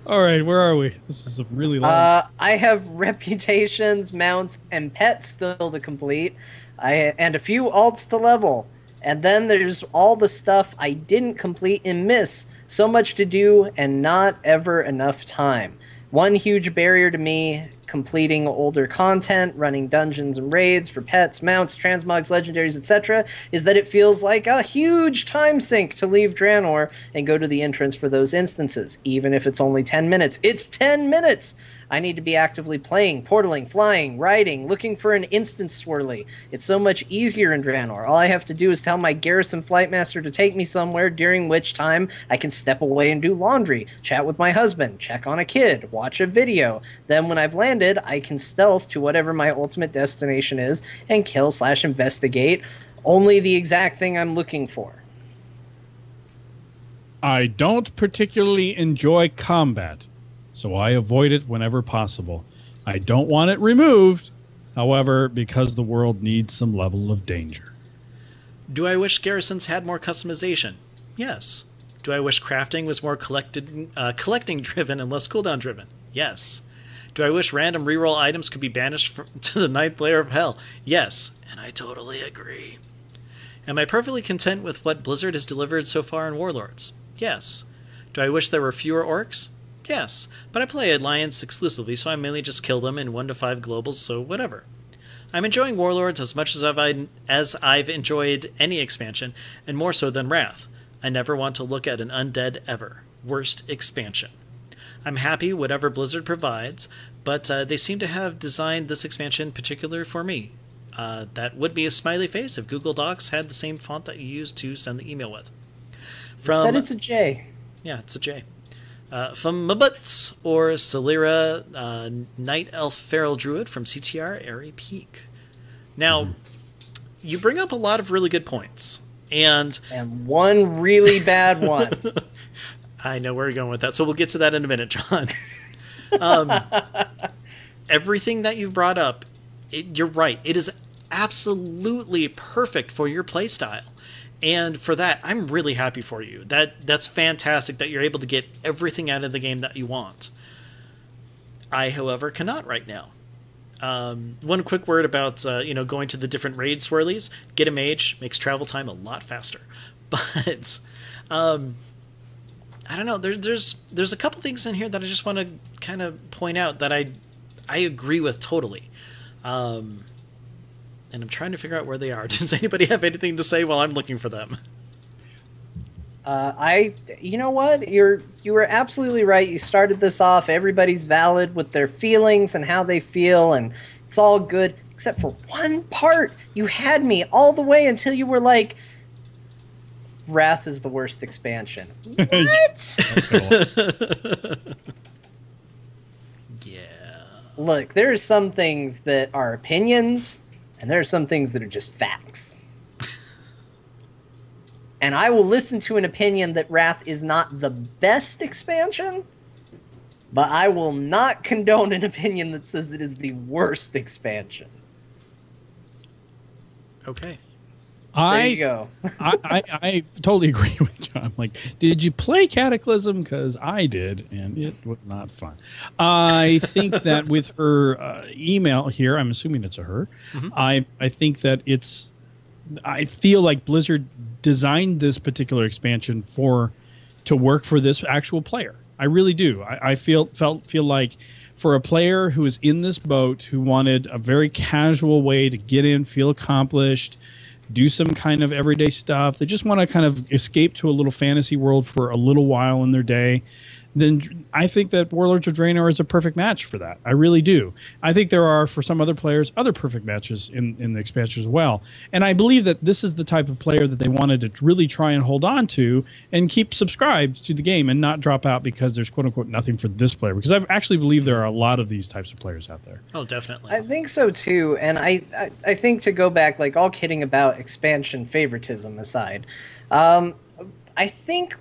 All right, where are we? This is a really long... I have reputations, mounts, and pets still to complete. And a few alts to level. And then there's all the stuff I didn't complete and miss. So much to do and not ever enough time. One huge barrier to me completing older content, running dungeons and raids for pets, mounts, transmogs, legendaries, etc., is that it feels like a huge time sink to leave Draenor and go to the entrance for those instances. Even if it's only 10 minutes. It's 10 minutes! I need to be actively playing, portaling, flying, riding, looking for an instance swirly. It's so much easier in Draenor. All I have to do is tell my garrison flightmaster to take me somewhere, during which time I can step away and do laundry, chat with my husband, check on a kid, watch a video. Then when I've landed, I can stealth to whatever my ultimate destination is and kill/investigate only the exact thing I'm looking for. I don't particularly enjoy combat, so I avoid it whenever possible. I don't want it removed, however, because the world needs some level of danger. Do I wish garrisons had more customization? Yes. Do I wish crafting was more collecting driven and less cooldown driven? Yes. Do I wish random reroll items could be banished to the 9th layer of hell? Yes, and I totally agree. Am I perfectly content with what Blizzard has delivered so far in Warlords? Yes. Do I wish there were fewer orcs? Yes, but I play Alliance exclusively, so I mainly just kill them in 1 to 5 globals, so whatever. I'm enjoying Warlords as much as I've enjoyed any expansion, and more so than Wrath. I never want to look at an undead ever. Worst expansion. I'm happy whatever Blizzard provides, but they seem to have designed this expansion particular for me. That would be a smiley face if Google Docs had the same font that you used to send the email with. Instead it's a J. Yeah, it's a J. From Mabuts or Celera, Night Elf Feral Druid from CTR Airy Peak. Now, you bring up a lot of really good points. And one really bad one. I know where you're going with that, so we'll get to that in a minute, John. Everything that you've brought up, you're right. It is absolutely perfect for your playstyle. And for that, I'm really happy for you. That's fantastic that you're able to get everything out of the game that you want. I, however, cannot right now. One quick word about going to the different raid swirlies. Get a mage makes travel time a lot faster. But I don't know. There's a couple things in here that I just want to kind of point out that I agree with totally. And I'm trying to figure out where they are. Does anybody have anything to say while I'm looking for them? You know what? You were absolutely right. You started this off. Everybody's valid with their feelings and how they feel, and it's all good, except for one part. You had me all the way until you were like, Wrath is the worst expansion. What? Yeah. Look, there are some things that are opinions, and there are some things that are just facts. And I will listen to an opinion that Wrath is not the best expansion, but I will not condone an opinion that says it is the worst expansion. Okay. There you go. I totally agree with John. Like, did you play Cataclysm? Because I did, and it was not fun. I think that with her email here, I'm assuming it's a her, I think that I feel like Blizzard designed this particular expansion to work for this actual player. I really do. I feel like for a player who is in this boat, who wanted a very casual way to get in, feel accomplished, do some kind of everyday stuff, they just want to kind of escape to a little fantasy world for a little while in their day, then I think that Warlords of Draenor is a perfect match for that. I really do. I think there are, for some other players, other perfect matches in the expansion as well. And I believe that this is the type of player that they wanted to really try and hold on to and keep subscribed to the game and not drop out because there's quote-unquote nothing for this player. Because I actually believe there are a lot of these types of players out there. Oh, definitely. I think so, too. And I think, to go back, like, all kidding about expansion favoritism aside, I think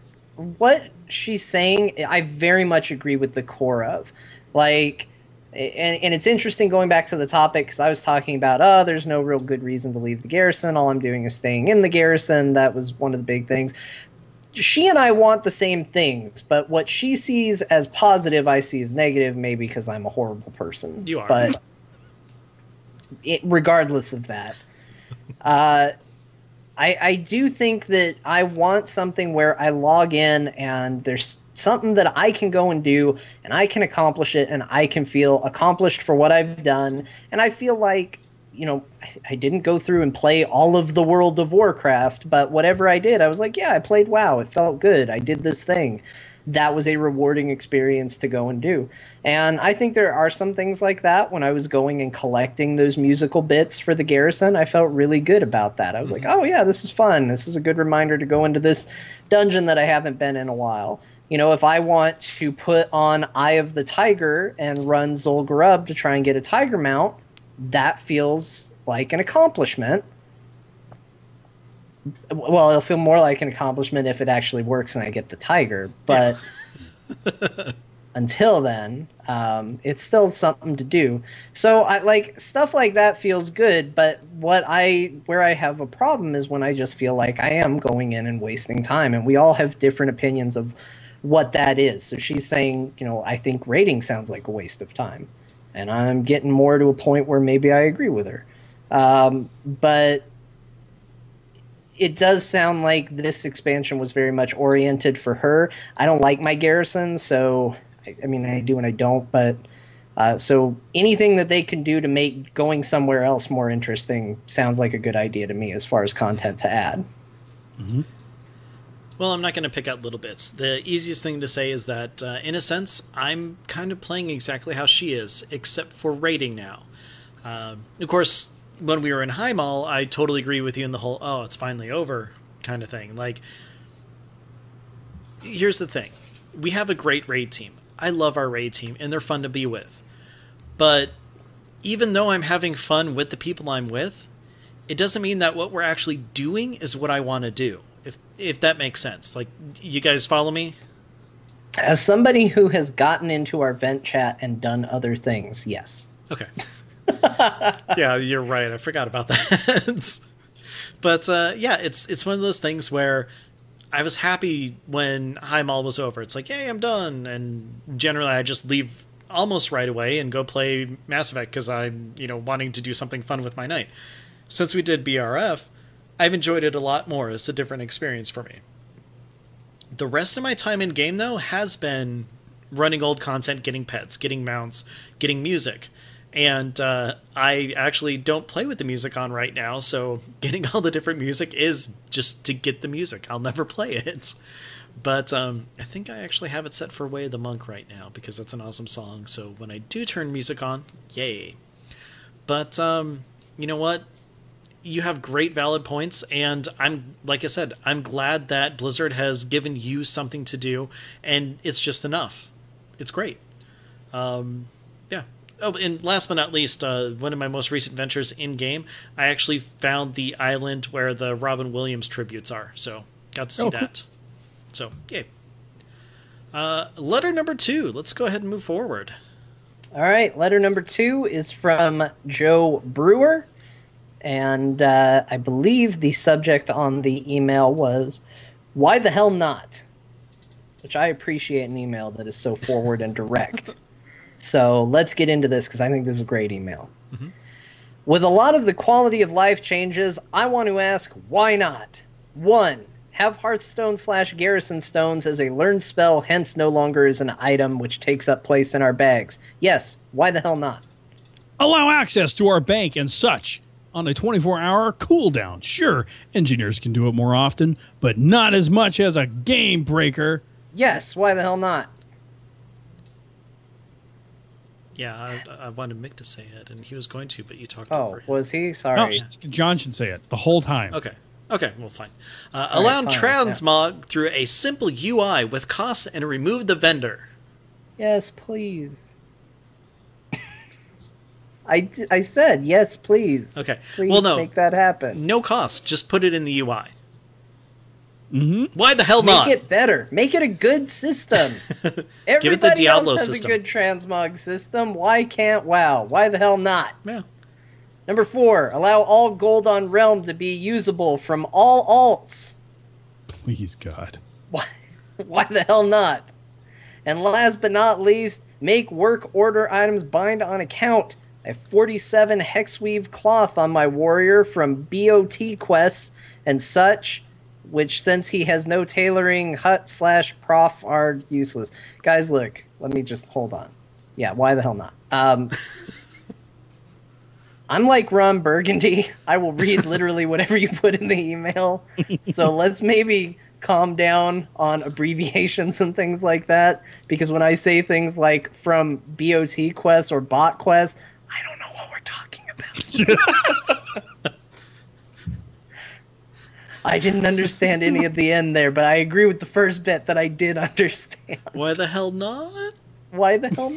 what she's saying, I very much agree with the core of. Like, and it's interesting going back to the topic, because I was talking about, there's no real good reason to leave the garrison. All I'm doing is staying in the garrison. That was one of the big things. She and I want the same things, but what she sees as positive, I see as negative, maybe because I'm a horrible person. You are. But regardless of that, I do think that I want something where I log in and there's something that I can go and do and I can accomplish it and I can feel accomplished for what I've done. And I feel like, I didn't go through and play all of the World of Warcraft, but whatever I did, I was like, yeah, I played WoW. It felt good. I did this thing. That was a rewarding experience to go and do. And I think there are some things like that. When I was going and collecting those musical bits for the garrison, I felt really good about that. I was like, oh yeah, this is fun. This is a good reminder to go into this dungeon that I haven't been in a while. If I want to put on Eye of the Tiger and run Zul'Gurub to try and get a tiger mount, that feels like an accomplishment. Well, it'll feel more like an accomplishment if it actually works and I get the tiger. But until then, it's still something to do. So I like stuff like that feels good. But where I have a problem is when I just feel like I am going in and wasting time, and we all have different opinions of what that is. So she's saying, I think raiding sounds like a waste of time, and I'm getting more to a point where maybe I agree with her. But it does sound like this expansion was very much oriented for her. I don't like my garrison, so I mean, I do and I don't, but so anything that they can do to make going somewhere else more interesting sounds like a good idea to me as far as content to add. Mm-hmm. Well, I'm not going to pick out little bits. The easiest thing to say is that, in a sense, I'm kind of playing exactly how she is, except for raiding now. Of course, when we were in Highmall, I totally agree with you in the whole, oh, it's finally over kind of thing. Like, here's the thing. We have a great raid team. I love our raid team, and they're fun to be with. But even though I'm having fun with the people I'm with, it doesn't mean that what we're actually doing is what I want to do. If that makes sense. Like, you guys follow me? As somebody who has gotten into our vent chat and done other things, yes. Okay. Yeah, you're right. I forgot about that. But yeah, it's one of those things where I was happy when Highmall was over. It's like, yay, I'm done. And generally I just leave almost right away and go play Mass Effect because I'm, wanting to do something fun with my night. Since we did BRF, I've enjoyed it a lot more. It's a different experience for me. The rest of my time in game, though, has been running old content, getting pets, getting mounts, getting music. And I actually don't play with the music on right now, so getting all the different music is just to get the music. I'll never play it. But I think I actually have it set for Way of the Monk right now, because that's an awesome song. So when I do turn music on, yay. But you know what? You have great valid points, and like I said, I'm glad that Blizzard has given you something to do, and it's just enough. It's great. Yeah. Oh, and last but not least, one of my most recent ventures in-game, I actually found the island where the Robin Williams tributes are, so got to see that. So, yay. Letter number 2. Let's go ahead and move forward. All right, letter number 2 is from Joe Brewer. And I believe the subject on the email was, why the hell not? Which I appreciate an email that is so forward and direct. So let's get into this, because I think this is a great email. Mm-hmm. With a lot of the quality of life changes, I want to ask, why not? 1. Have Hearthstone/Garrison Stones as a learned spell, hence no longer as an item which takes up place in our bags. Yes, why the hell not? Allow access to our bank and such on a 24-hour cooldown. Sure, engineers can do it more often, but not as much as a game breaker. Yes, why the hell not? Yeah, I wanted Mick to say it, and he was going to, but you talked Oh, over him. was he? Sorry. No, John should say it the whole time. Okay, well, fine. Allow transmog through a simple UI with costs and remove the vendor. Yes, please. I said, yes, please. Okay. Please well, no, make that happen. No cost. Just put it in the UI. Mm-hmm. Why the hell not? Make it better. Make it a good system. Give it the Diablo else has system. a good transmog system. Why can't WoW? Why the hell not? Yeah. Number 4, allow all gold on Realm to be usable from all alts. Please, God. Why the hell not? And last but not least, make work order items bind on account. I have 47 hexweave cloth on my warrior from BOT quests and such, which since he has no tailoring, hut/prof are useless. Guys, look, let me just hold on. Yeah, why the hell not? I'm like Ron Burgundy. I will read literally whatever you put in the email. So let's maybe calm down on abbreviations and things like that, because when I say things like from BOT quests or bot quests, I don't know what we're talking about. I didn't understand any of the end there, but I agree with the first bit that I did understand. Why the hell not? Why the hell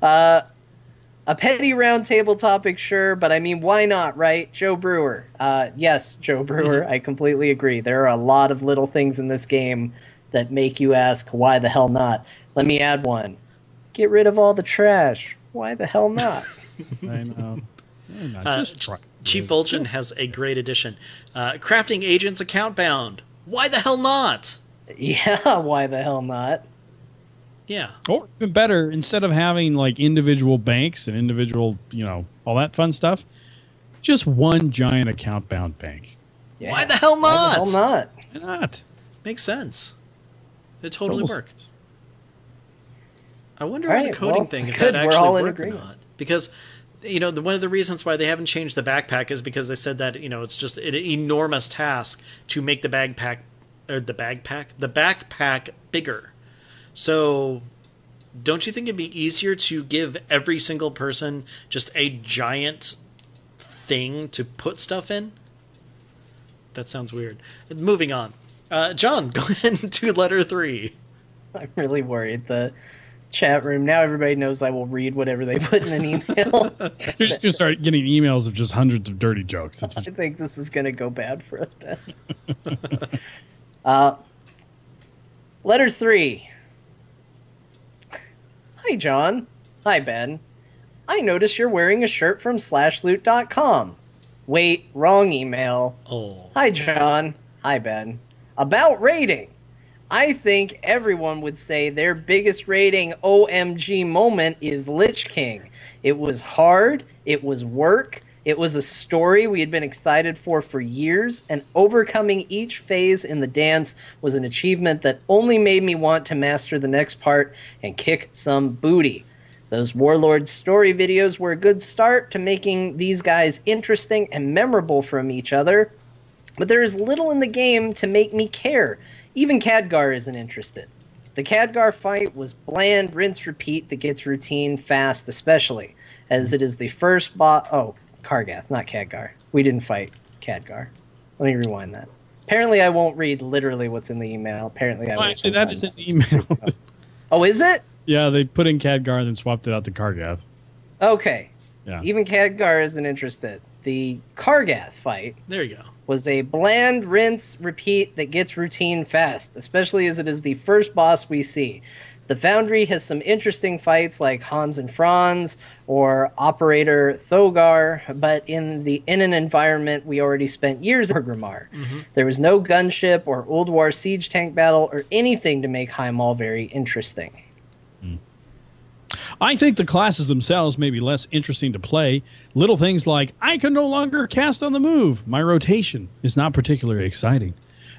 not? A petty round table topic, sure, but I mean, why not, right? Joe Brewer. Yes, Joe Brewer, I completely agree. There are a lot of little things in this game that make you ask, why the hell not? Let me add one. Get rid of all the trash. Why the hell not? I know. Chief Vulcan has a great addition. Crafting agents account bound. Why the hell not? Yeah, why the hell not? Yeah. Or even better, instead of having like individual banks and individual, all that fun stuff, just one giant account bound bank. Yeah. Why the hell not? Why the hell not? Why not? Makes sense. It totally works. I wonder on the coding thing if that actually worked or not. Because, one of the reasons why they haven't changed the backpack is because they said that, it's just an enormous task to make the backpack bigger. So, don't you think it'd be easier to give every single person just a giant thing to put stuff in? That sounds weird. Moving on. John, go ahead to letter 3. I'm really worried. The chat room, now everybody knows I will read whatever they put in an email. You're just going to start getting emails of just hundreds of dirty jokes. I think this is going to go bad for us, Ben. Letter 3. Hi, John. Hi, Ben. I notice you're wearing a shirt from slashloot.com. Wait, wrong email. Oh. Hi, John. Hi, Ben. About rating. I think everyone would say their biggest rating OMG moment is Lich King. It was hard. It was work. It was a story we had been excited for years, and overcoming each phase in the dance was an achievement that only made me want to master the next part and kick some booty. Those Warlord story videos were a good start to making these guys interesting and memorable from each other, but there is little in the game to make me care. Even Khadgar isn't interested. The Khadgar fight was bland, rinse, repeat that gets routine fast, especially as it is the first boss. Oh, Kargath, not Khadgar. We didn't fight Khadgar. Let me rewind that. Apparently, I won't read literally what's in the email. Apparently, I will. Actually, that is in the email. Oh, is it? Yeah, they put in Khadgar and then swapped it out to Kargath. Okay. Yeah. Even Khadgar isn't interested. The Kargath fight. There you go. Was a bland, rinse, repeat that gets routine fast, especially as it is the first boss we see. The Foundry has some interesting fights like Hans and Franz or Operator Thogar, but in an environment we already spent years in Orgrimmar. There was no gunship or Old War siege tank battle or anything to make Heimal very interesting. I think the classes themselves may be less interesting to play. Little things like, I can no longer cast on the move. My rotation is not particularly exciting.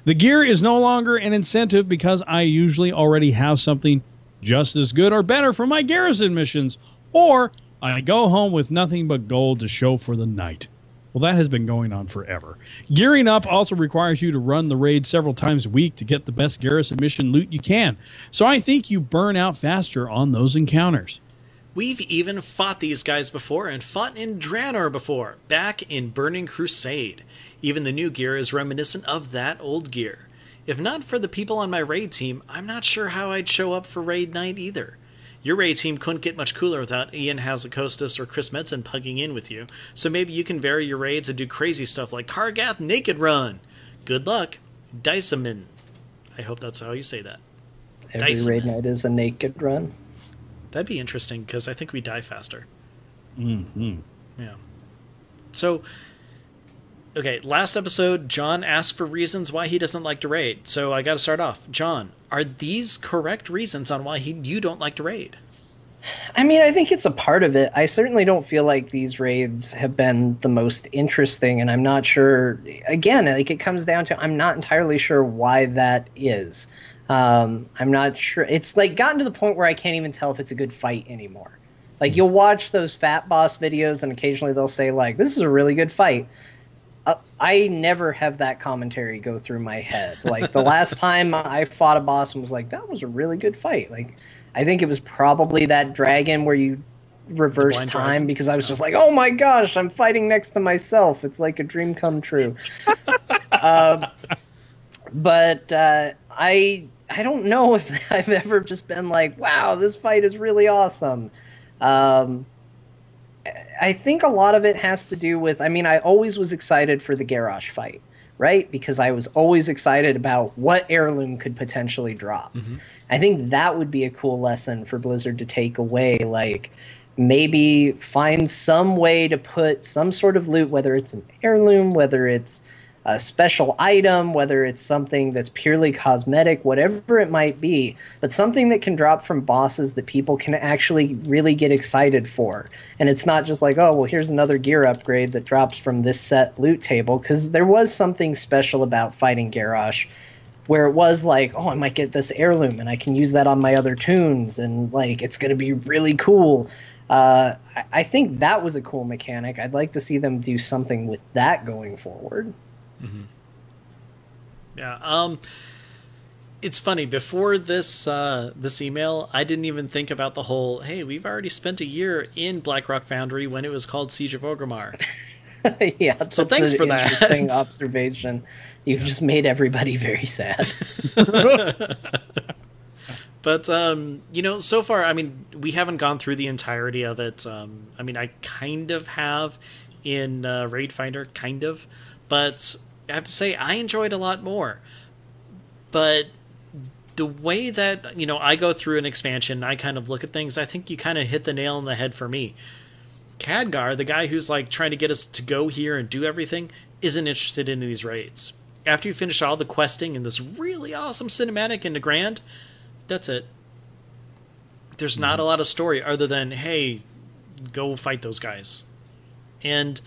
The gear is no longer an incentive because I usually already have something just as good or better for my garrison missions, or I go home with nothing but gold to show for the night. Well, that has been going on forever. Gearing up also requires you to run the raid several times a week to get the best garrison mission loot you can. So I think you burn out faster on those encounters. We've even fought these guys before and fought in Draenor before, back in Burning Crusade. Even the new gear is reminiscent of that old gear. If not for the people on my raid team, I'm not sure how I'd show up for raid night either. Your raid team couldn't get much cooler without Ian Hazakostas or Chris Metzen pugging in with you, so maybe you can vary your raids and do crazy stuff like Kargath Naked Run. Good luck, Diceman. I hope that's how you say that. Every raid night is a naked run. That'd be interesting, because I think we die faster. Mm-hmm. Yeah. So, okay, last episode, John asked for reasons why he doesn't like to raid. So I got to start off. John, are these correct reasons on why you don't like to raid? I mean, I think it's a part of it. I certainly don't feel like these raids have been the most interesting, and I'm not sure, again, like it comes down to, I'm not entirely sure why that is. I'm not sure. It's like gotten to the point where I can't even tell if it's a good fight anymore. Like you'll watch those Fat Boss videos and occasionally they'll say like, this is a really good fight. I never have that commentary go through my head. Like the last time I fought a boss and was like, that was a really good fight. Like I think it was probably that dragon where you reverse time, because I was just like, oh my gosh, I'm fighting next to myself. It's like a dream come true. But I don't know if I've ever just been like, wow, this fight is really awesome. I think a lot of it has to do with, I mean, I always was excited for the Garrosh fight, right? Because I was always excited about what heirloom could potentially drop. I think that would be a cool lesson for Blizzard to take away, like maybe find some way to put some sort of loot, whether it's an heirloom, whether it's a special item, whether it's something that's purely cosmetic, whatever it might be, but something that can drop from bosses that people can actually really get excited for. And it's not just like, oh, well, here's another gear upgrade that drops from this set loot table, because there was something special about fighting Garrosh, where it was like, oh, I might get this heirloom and I can use that on my other tunes, and like it's going to be really cool. I think that was a cool mechanic. I'd like to see them do something with that going forward. Yeah. It's funny. Before this this email, I didn't even think about the whole, hey, we've already spent a year in Blackrock Foundry when it was called Siege of Orgrimmar. Yeah, so thanks for that. Interesting observation. You've just made everybody very sad. But, you know, so far, I mean, we haven't gone through the entirety of it. I mean, I kind of have in Raid Finder, kind of. But I have to say, I enjoyed a lot more. But the way that, you know, I go through an expansion, I kind of look at things, I think you kind of hit the nail on the head for me. Khadgar, the guy who's like trying to get us to go here and do everything, isn't interested in these raids. After you finish all the questing in this really awesome cinematic in the Grand, that's it. There's not a lot of story other than, hey, go fight those guys. And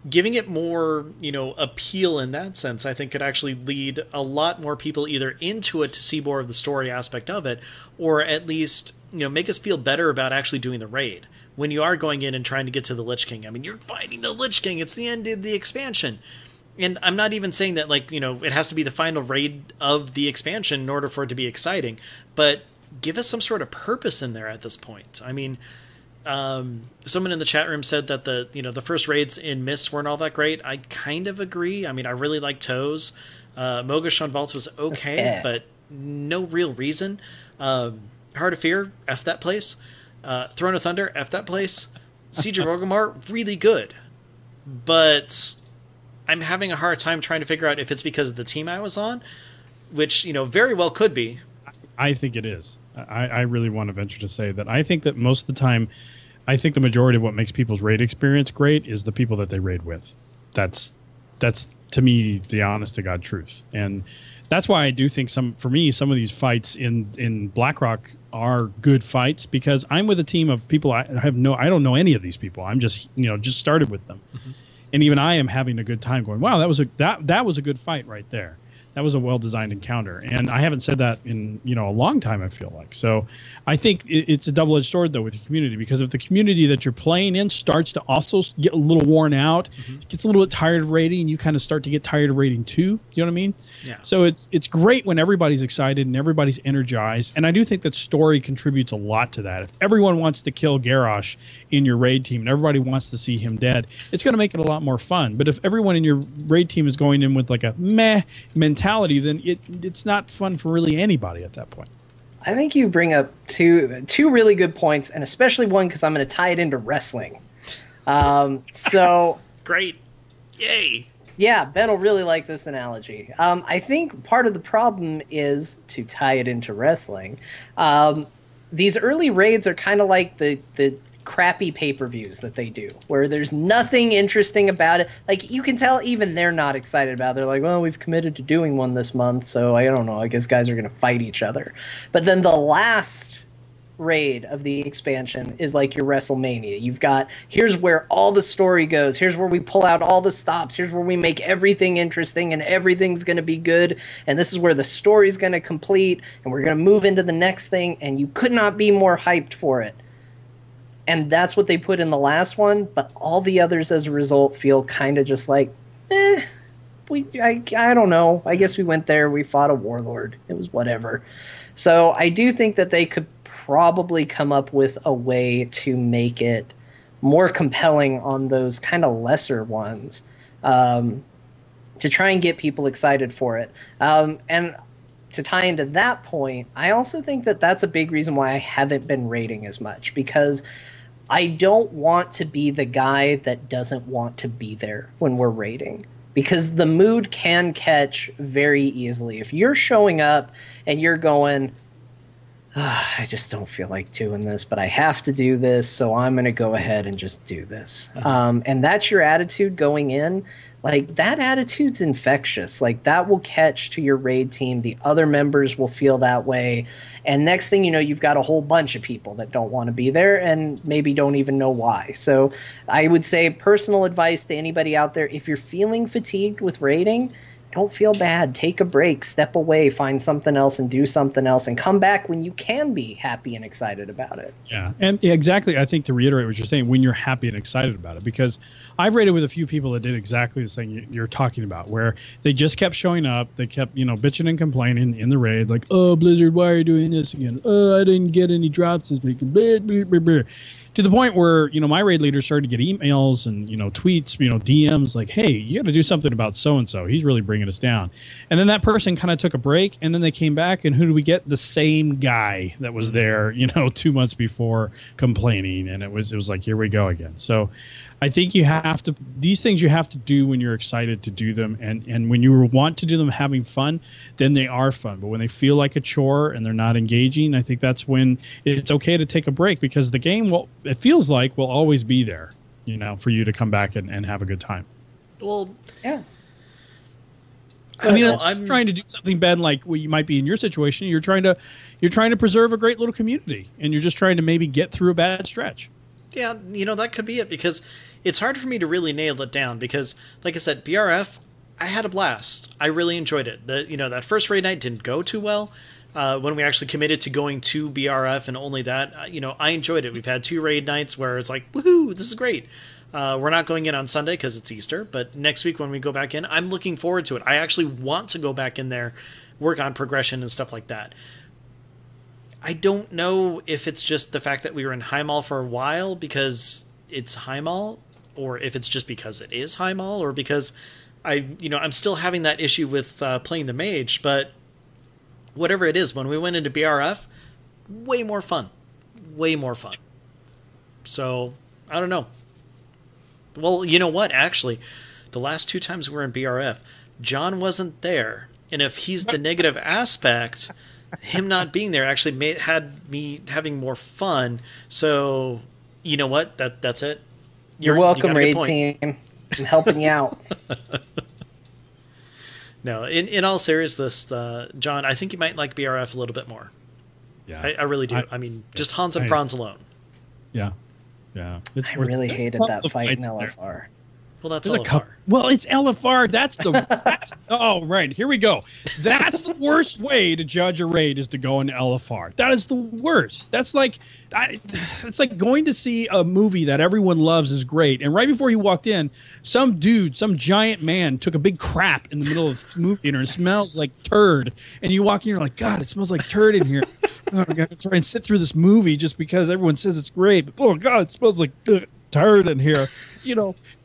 giving it more, you know, appeal in that sense, I think could actually lead a lot more people either into it to see more of the story aspect of it, or at least, you know, make us feel better about actually doing the raid. When you are going in and trying to get to the Lich King, I mean, you're fighting the Lich King. It's the end of the expansion. And I'm not even saying that, like, you know, it has to be the final raid of the expansion in order for it to be exciting, but give us some sort of purpose in there at this point. I mean, someone in the chat room said that the first raids in Mist weren't all that great. I kind of agree. I mean, I really like Toes. Mogish on Vaults was okay, but no real reason. Heart of Fear, F that place. Throne of Thunder, F that place. Siege of Orgrimmar, really good. But I'm having a hard time trying to figure out if it's because of the team I was on, which, you know, very well could be. I think it is. I really want to venture to say that I think that most of the time, I think the majority of what makes people's raid experience great is the people that they raid with. That's to me the honest to God truth. And that's why I do think some of these fights in Blackrock are good fights, because I'm with a team of people I don't know any of these people. I'm just started with them. And even I am having a good time going, wow, that was a good fight right there. That was a well-designed encounter. And I haven't said that in, you know, a long time, I feel like. So I think it's a double-edged sword, though, with the community, because if the community that you're playing in starts to also get a little worn out, gets a little bit tired of raiding, you kind of start to get tired of raiding too. You know what I mean? Yeah. So it's great when everybody's excited and everybody's energized. And I do think that story contributes a lot to that. If everyone wants to kill Garrosh in your raid team and everybody wants to see him dead, it's going to make it a lot more fun. But if everyone in your raid team is going in with like a meh mentality, then it's not fun for really anybody at that point. I think you bring up two really good points, and especially one because I'm going to tie it into wrestling. So great. Yay. Yeah, Ben will really like this analogy. I think part of the problem is, to tie it into wrestling, these early raids are kind of like the crappy pay-per-views that they do, where there's nothing interesting about it. Like, you can tell even they're not excited about it. They're like, well, we've committed to doing one this month, so I don't know, I guess guys are going to fight each other. But then the last raid of the expansion is like your WrestleMania. You've got, here's where all the story goes, here's where we pull out all the stops, here's where we make everything interesting and everything's going to be good, and this is where the story's going to complete, and we're going to move into the next thing, and you could not be more hyped for it. And that's what they put in the last one, but all the others as a result feel kind of just like, I don't know. I guess we went there, we fought a warlord. It was whatever. So I do think that they could probably come up with a way to make it more compelling on those kind of lesser ones, to try and get people excited for it. And to tie into that point, I also think that that's a big reason why I haven't been raiding as much, because I don't want to be the guy that doesn't want to be there when we're raiding, because the mood can catch very easily. If you're showing up and you're going, I just don't feel like doing this, but I have to do this, so I'm going to go ahead and just do this. And that's your attitude going in. Like, that attitude's infectious. Like, that will catch to your raid team. The other members will feel that way. And next thing you know, you've got a whole bunch of people that don't want to be there and maybe don't even know why. So I would say, personal advice to anybody out there, if you're feeling fatigued with raiding, don't feel bad. Take a break, step away, find something else and do something else, and come back when you can be happy and excited about it. Yeah, and exactly, I think to reiterate what you're saying, when you're happy and excited about it, because I've raided with a few people that did exactly the thing you're talking about, where they just kept showing up, they kept, bitching and complaining in the raid, like, oh, Blizzard, why are you doing this again? Oh, I didn't get any drops this week. Blah, blah, blah, blah. To the point where, my raid leader started to get emails and, tweets, DMs like, hey, you got to do something about so-and-so. He's really bringing us down. And then that person kind of took a break, and then they came back, and who do we get? The same guy that was there, 2 months before, complaining. And it was like, here we go again. So I think these things you have to do when you're excited to do them. And when you want to do them having fun, then they are fun. But when they feel like a chore and they're not engaging, I think that's when it's okay to take a break, because the game will always be there, for you to come back and have a good time. Well, yeah. I'm trying to do something, Ben, like you might be in your situation. You're trying to preserve a great little community, and you're just trying to maybe get through a bad stretch. Yeah, that could be it, because it's hard for me to really nail it down, because, like I said, BRF, I had a blast. I really enjoyed it. That first raid night didn't go too well. When we actually committed to going to BRF and only that, I enjoyed it. We've had 2 raid nights where it's like, woohoo, this is great. We're not going in on Sunday because it's Easter, but next week when we go back in, I'm looking forward to it. I actually want to go back in there, work on progression and stuff like that. I don't know if it's just the fact that we were in Heimal for a while because it's Heimal, or if it's just because it is Heimal, or because I'm still having that issue with playing the mage. But whatever it is, when we went into BRF, way more fun. So I don't know. Well, you know what? Actually, the last 2 times we were in BRF, John wasn't there, and if he's the negative aspect, him not being there actually had me having more fun. So, you know what? That's it. You're welcome, raid team. I'm helping you out. No, in all seriousness, John, I think you might like BRF a little bit more. Yeah, I really do. I mean, just Hans and Franz alone. Yeah, yeah. I really hated that fight in LFR. Well, that's LFR. Well, it's LFR. That's the... Oh, right. Here we go. That's the worst way to judge a raid, is to go into LFR. That is the worst. That's like... It's like going to see a movie that everyone loves is great, and right before you walked in, some giant man took a big crap in the middle of the movie theater and it smells like turd, and you walk in, you're like, God, it smells like turd in here. Oh, I gotta try and sit through this movie just because everyone says it's great, but oh, God, it smells like turd in here,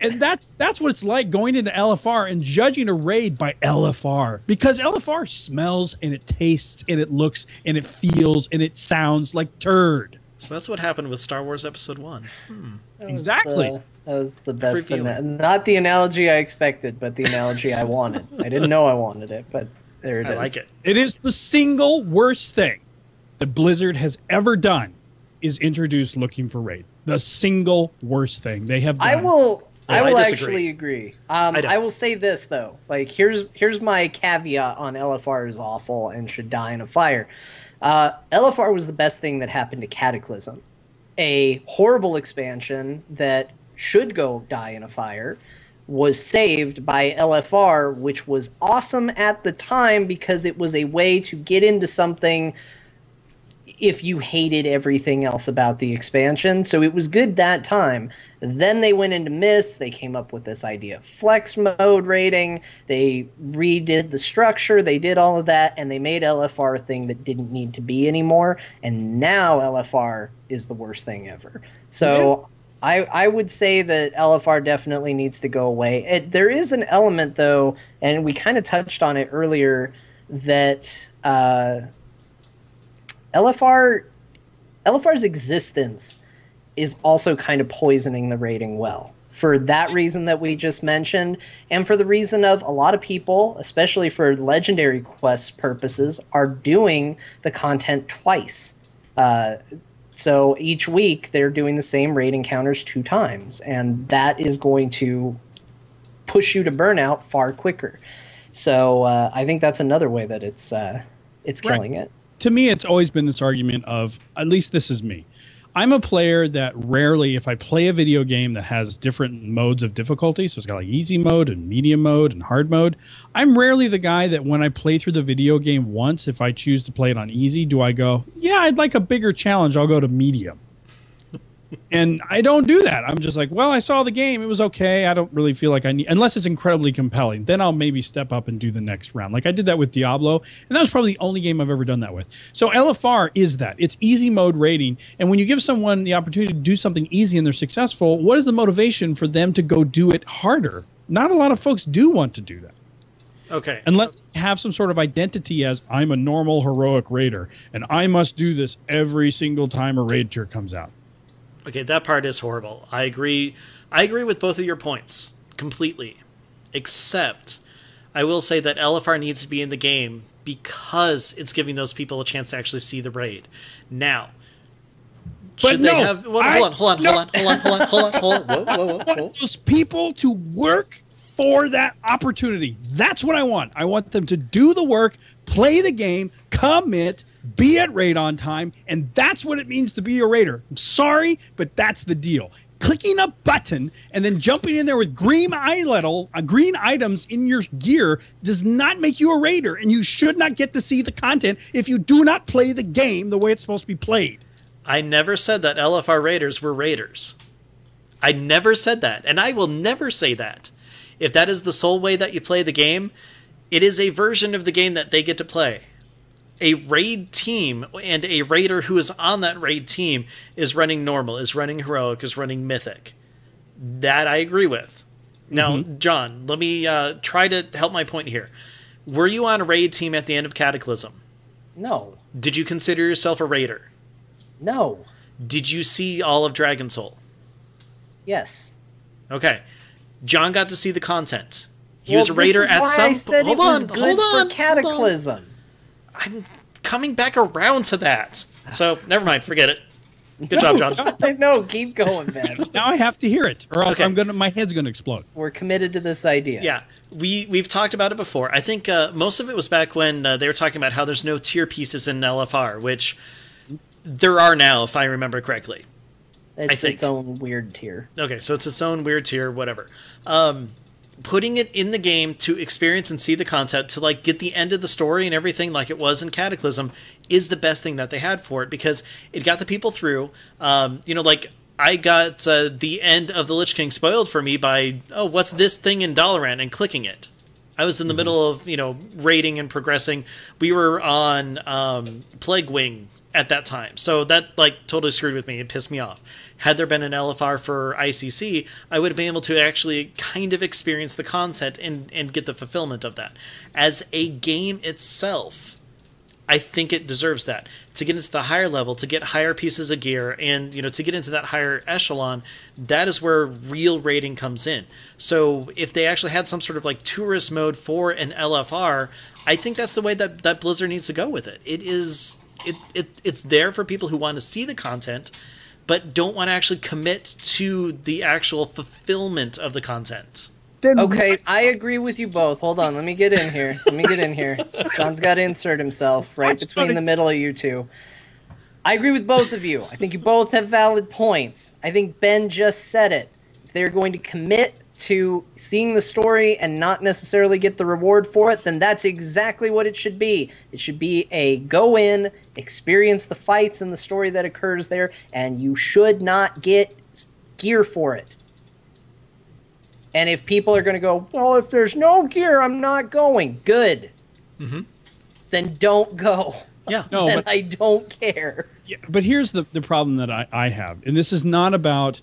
and that's what it's like going into LFR and judging a raid by LFR, because LFR smells and it tastes and it looks and it feels and it sounds like turd. So that's what happened with Star Wars Episode 1. Exactly. That was the best. Not the analogy I expected, but the analogy I wanted. I didn't know I wanted it, but there it is. I like it. It is the single worst thing that Blizzard has ever done, is introduce looking for raid. The single worst thing they have done. I will actually agree. I will say this though. Like, here's my caveat on LFR is awful and should die in a fire. LFR was the best thing that happened to Cataclysm. A horrible expansion that should go die in a fire was saved by LFR, which was awesome at the time because it was a way to get into something if you hated everything else about the expansion. So it was good that time. Then they went into Mist. They came up with this idea of flex mode rating. They redid the structure. They did all of that, and they made LFR a thing that didn't need to be anymore. And now LFR is the worst thing ever. So I would say that LFR definitely needs to go away. There is an element, though, and we kind of touched on it earlier, that LFR's existence is also kind of poisoning the rating well. For that reason that we just mentioned, and for the reason of a lot of people, especially for legendary quest purposes, are doing the content twice. So each week they're doing the same raid encounters 2 times, and that is going to push you to burnout far quicker. So I think that's another way that it's killing it. To me, it's always been this argument of, at least this is me, I'm a player that rarely, if I play a video game that has different modes of difficulty, so it's got like easy mode and medium mode and hard mode, I'm rarely the guy that when I play through the video game once, if I choose to play it on easy, do I go, yeah, I'd like a bigger challenge, I'll go to medium. And I don't do that. I'm just like, well, I saw the game. It was okay. I don't really feel like I need, unless it's incredibly compelling, then I'll maybe step up and do the next round. Like I did that with Diablo, and that was probably the only game I've ever done that with. So LFR is that. It's easy mode rating. And when you give someone the opportunity to do something easy and they're successful, what is the motivation for them to go do it harder? Not a lot of folks do want to do that. Okay. Unless they have some sort of identity as I'm a normal heroic raider, and I must do this every single time a raid tier comes out. Okay, that part is horrible. I agree with both of your points completely. Except, I will say that LFR needs to be in the game because it's giving those people a chance to actually see the raid. Now, should they have... Well, hold on. Whoa. Those people to work for that opportunity. That's what I want. I want them to do the work, play the game, commit, be at raid on time, and that's what it means to be a raider. I'm sorry, but that's the deal. Clicking a button and then jumping in there with green items in your gear does not make you a raider, and you should not get to see the content if you do not play the game the way it's supposed to be played. I never said that LFR raiders were raiders. I never said that, and I will never say that. If that is the sole way that you play the game, it is a version of the game that they get to play. A raid team and a raider who is on that raid team is running normal, is running heroic, is running mythic. That I agree with. Now, John, let me try to help my point here. Were you on a raid team at the end of Cataclysm? No. Did you consider yourself a raider? No. Did you see all of Dragon Soul? Yes. Okay. John got to see the content. He was a raider at some point. Hold on. Cataclysm. I'm coming back around to that. So, never mind. Forget it. Good job, John. No, keep going, man. Now I have to hear it, or else my head's gonna explode. We're committed to this idea. Yeah, we've talked about it before. I think most of it was back when they were talking about how there's no tier pieces in LFR, which there are now, if I remember correctly. It's its own weird tier. Okay, so it's its own weird tier, whatever. Putting it in the game to experience and see the content, to like get the end of the story and everything like it was in Cataclysm, is the best thing that they had for it, because it got the people through. Like I got the end of the Lich King spoiled for me by, oh, what's this thing in Dalaran, and clicking it. I was in the middle of, raiding and progressing. We were on Plague Wing at that time. So that like totally screwed with me. It pissed me off. Had there been an LFR for ICC, I would have been able to actually kind of experience the content and get the fulfillment of that. As a game itself, I think it deserves that. To get into the higher level, to get higher pieces of gear, and to get into that higher echelon, that is where real raiding comes in. So if they actually had some sort of like tourist mode for an LFR, I think that's the way that Blizzard needs to go with it. It's there for people who want to see the content, but don't want to actually commit to the actual fulfillment of the content. Okay, I agree with you both. Hold on, let me get in here. John's got to insert himself right between the middle of you two. I agree with both of you. I think you both have valid points. I think Ben just said it. If they're going to commit to seeing the story and not necessarily get the reward for it, then that's exactly what it should be. It should be a go in, experience the fights and the story that occurs there, and you should not get gear for it. And if people are going to go, well, if there's no gear, I'm not going. Good. Then don't go. Yeah. No, but I don't care. Yeah, but here's the problem that I have, and this is not about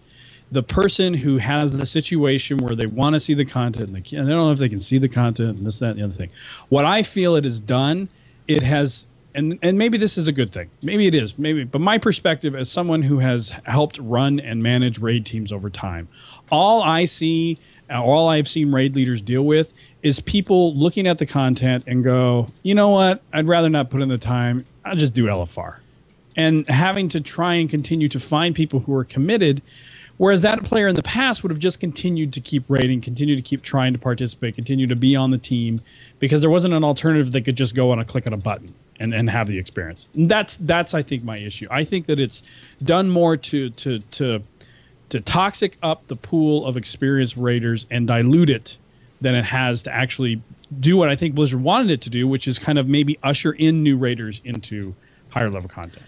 the person who has the situation where they want to see the content and they don't know if they can see the content and this, that, and the other thing. What I feel it has done, it has and maybe this is a good thing. Maybe it is. Maybe, but my perspective as someone who has helped run and manage raid teams over time, all I've seen raid leaders deal with is people looking at the content and go, you know what? I'd rather not put in the time. I'll just do LFR, and having to try and continue to find people who are committed. Whereas that player in the past would have just continued to keep raiding, continue to keep trying to participate, continue to be on the team, because there wasn't an alternative that could just go on a click on a button and have the experience. And that's I think my issue. I think that it's done more to toxic up the pool of experienced raiders and dilute it than it has to actually do what I think Blizzard wanted it to do, which is kind of maybe usher in new raiders into higher level content.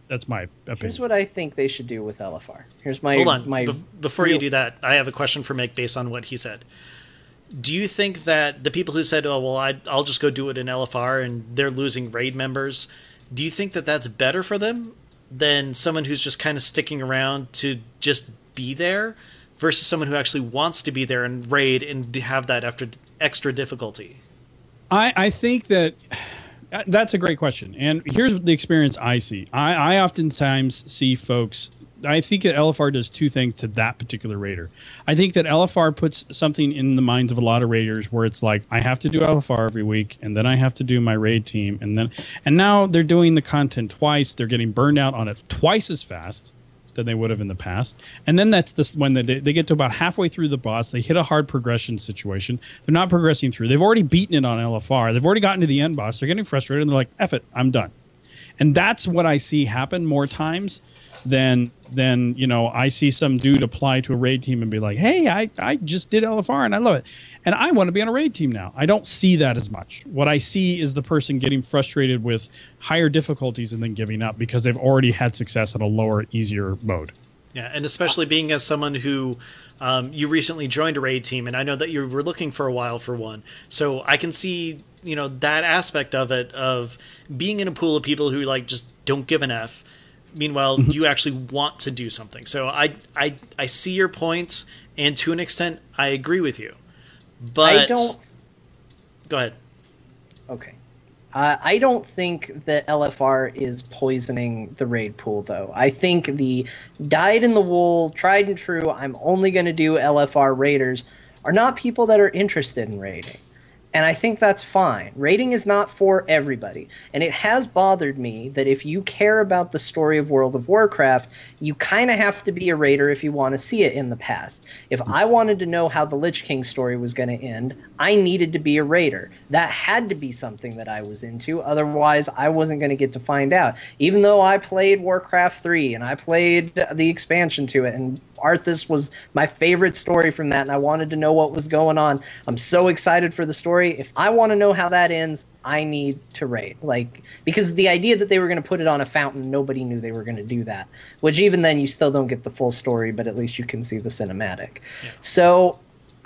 That's my opinion. Here's what I think they should do with LFR. Here's my Hold on. Before you do that, I have a question for Mick based on what he said. Do you think that the people who said, "Oh, well, I'll just go do it in LFR," and they're losing raid members, do you think that that's better for them than someone who's just kind of sticking around to just be there, versus someone who actually wants to be there and raid and have that extra difficulty? I think that. That's a great question. And here's the experience I see. I oftentimes see folks, I think that LFR does two things to that particular raider. I think that LFR puts something in the minds of a lot of raiders where it's like, I have to do LFR every week, and then I have to do my raid team. And now they're doing the content twice. They're getting burned out on it twice as fast than they would have in the past. And then that's when they get to about halfway through the boss, they hit a hard progression situation. They're not progressing through. They've already beaten it on LFR. They've already gotten to the end boss. They're getting frustrated, and they're like, F it, I'm done. And that's what I see happen more times than I see some dude apply to a raid team and be like, hey, I just did LFR and I love it, and I want to be on a raid team now. I don't see that as much. What I see is the person getting frustrated with higher difficulties and then giving up because they've already had success at a lower, easier mode. Yeah, and especially being as someone who you recently joined a raid team, and I know that you were looking for a while for one, so I can see that aspect of it, of being in a pool of people who just don't give an F. Meanwhile, you actually want to do something. So I see your points, and to an extent, I agree with you. But go ahead. Okay. I don't think that LFR is poisoning the raid pool, though. I think the dyed-in-the-wool, tried and true, I'm only going to do LFR raiders are not people that are interested in raiding. And I think that's fine. Raiding is not for everybody. And it has bothered me that if you care about the story of World of Warcraft, you kind of have to be a raider if you want to see it in the past. If I wanted to know how the Lich King story was going to end, I needed to be a raider. That had to be something that I was into. Otherwise, I wasn't going to get to find out. Even though I played Warcraft 3 and I played the expansion to it, and Arthas was my favorite story from that, and I wanted to know what was going on. I'm so excited for the story. If I want to know how that ends, I need to raid. Because the idea that they were going to put it on a fountain, nobody knew they were going to do that. Which even then, you still don't get the full story, but at least you can see the cinematic. Yeah. So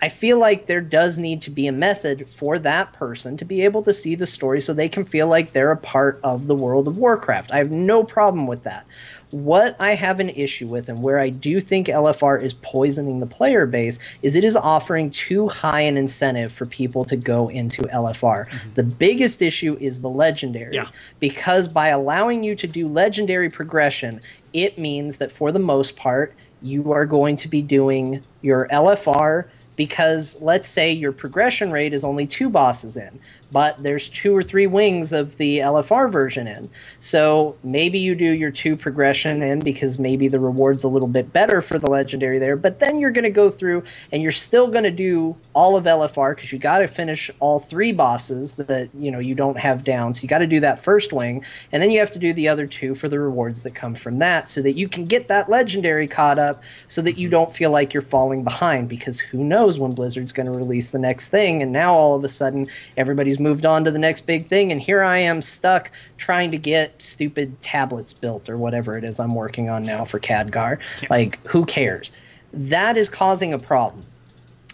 I feel like there does need to be a method for that person to be able to see the story so they can feel like they're a part of the World of Warcraft. I have no problem with that. What I have an issue with, and where I do think LFR is poisoning the player base, is it is offering too high an incentive for people to go into LFR. Mm-hmm. The biggest issue is the legendary. Yeah. Because by allowing you to do legendary progression, it means that for the most part, you are going to be doing your LFR, because let's say your progression rate is only 2 bosses in, but there's 2 or 3 wings of the LFR version in. So maybe you do your 2 progression in because maybe the reward's a little bit better for the legendary there, but then you're going to go through and you're still going to do all of LFR because you got to finish all 3 bosses that you don't have down. So you got to do that first wing, and then you have to do the other 2 for the rewards that come from that, so that you can get that legendary caught up, so that you don't feel like you're falling behind, because who knows when Blizzard's going to release the next thing, and now all of a sudden everybody's moved on to the next big thing, and here I am stuck trying to get stupid tablets built or whatever it is I'm working on now for Khadgar. Yeah. Who cares? That is causing a problem.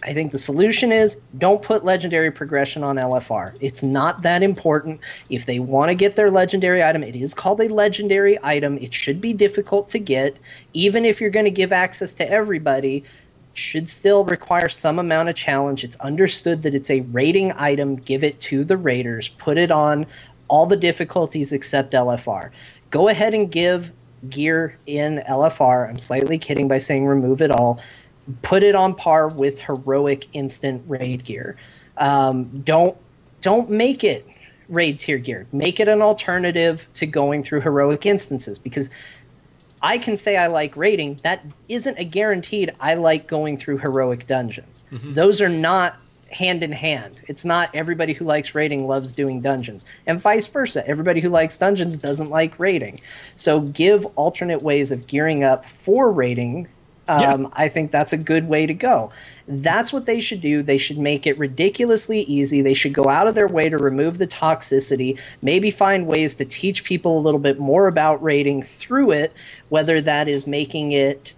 I think the solution is don't put legendary progression on LFR. It's not that important. If they want to get their legendary item, it is called a legendary item. It should be difficult to get. Even if you're going to give access to everybody, should still require some amount of challenge. It's understood that it's a raiding item. Give it to the raiders. Put it on all the difficulties except LFR. Go ahead and give gear in LFR. I'm slightly kidding by saying remove it all. Put it on par with heroic instant raid gear. Don't make it raid tier gear. Make it an alternative to going through heroic instances, because I can say I like raiding. That isn't a guaranteed I like going through heroic dungeons. Those are not hand in hand. It's not everybody who likes raiding loves doing dungeons, and vice versa. Everybody who likes dungeons doesn't like raiding. So give alternate ways of gearing up for raiding. Yes. I think that's a good way to go. That's what they should do. They should make it ridiculously easy. They should go out of their way to remove the toxicity, maybe find ways to teach people a little bit more about raiding through it, whether that is making it...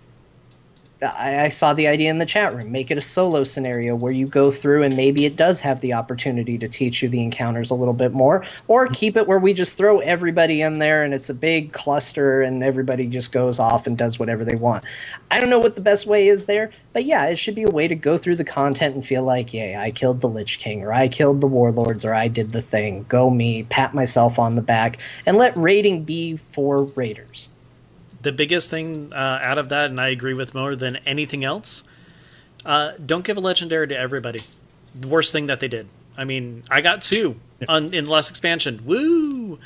I saw the idea in the chat room. Make it a solo scenario where you go through and maybe it does have the opportunity to teach you the encounters a little bit more, or keep it where we just throw everybody in there and it's a big cluster and everybody just goes off and does whatever they want. I don't know what the best way is there, but yeah, it should be a way to go through the content and feel like, yay, I killed the Lich King, or I killed the Warlords, or I did the thing. Go me, pat myself on the back, and let raiding be for raiders. The biggest thing out of that, and I agree with more than anything else, don't give a legendary to everybody. The worst thing that they did. I mean, I got 2 in last expansion. Woo!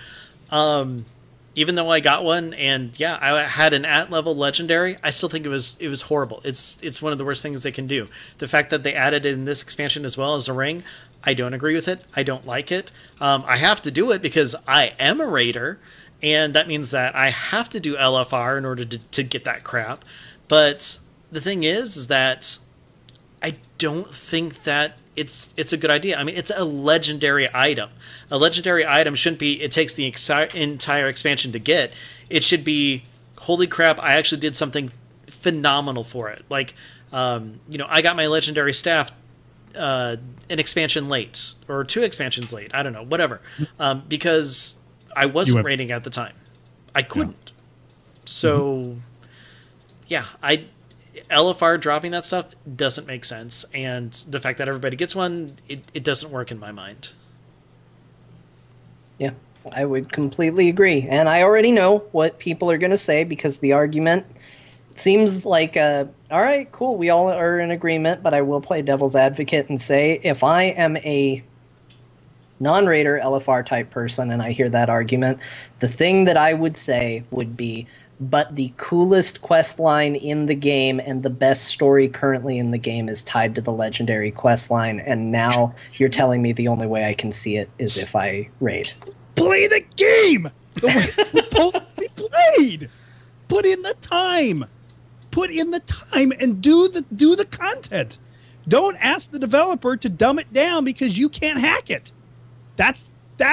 Even though I got one, and yeah, I had an at-level legendary, I still think it was horrible. It's one of the worst things they can do. The fact that they added it in this expansion as well as a ring, I don't agree with it. I don't like it. I have to do it because I am a raider, and that means that I have to do LFR in order to get that crap. But the thing is that I don't think that it's a good idea. I mean, it's a legendary item. A legendary item shouldn't be, it takes the entire expansion to get. It should be, holy crap, I actually did something phenomenal for it. Like, you know, I got my legendary staff an expansion late, or 2 expansions late. I don't know, whatever. Because I wasn't raiding at the time. I couldn't. So, yeah, LFR dropping that stuff doesn't make sense. And the fact that everybody gets one, it doesn't work in my mind. Yeah, I would completely agree. And I already know what people are going to say, because the argument seems like, all right, cool, we all are in agreement, but I will play devil's advocate and say, if I am a non-raider LFR type person and I hear that argument, the thing that I would say would be, but the coolest quest line in the game and the best story currently in the game is tied to the legendary quest line, and now you're telling me the only way I can see it is if I raid. Play the game the way it's supposed to be played. Put in the time. Put in the time and do the content. Don't ask the developer to dumb it down because you can't hack it. That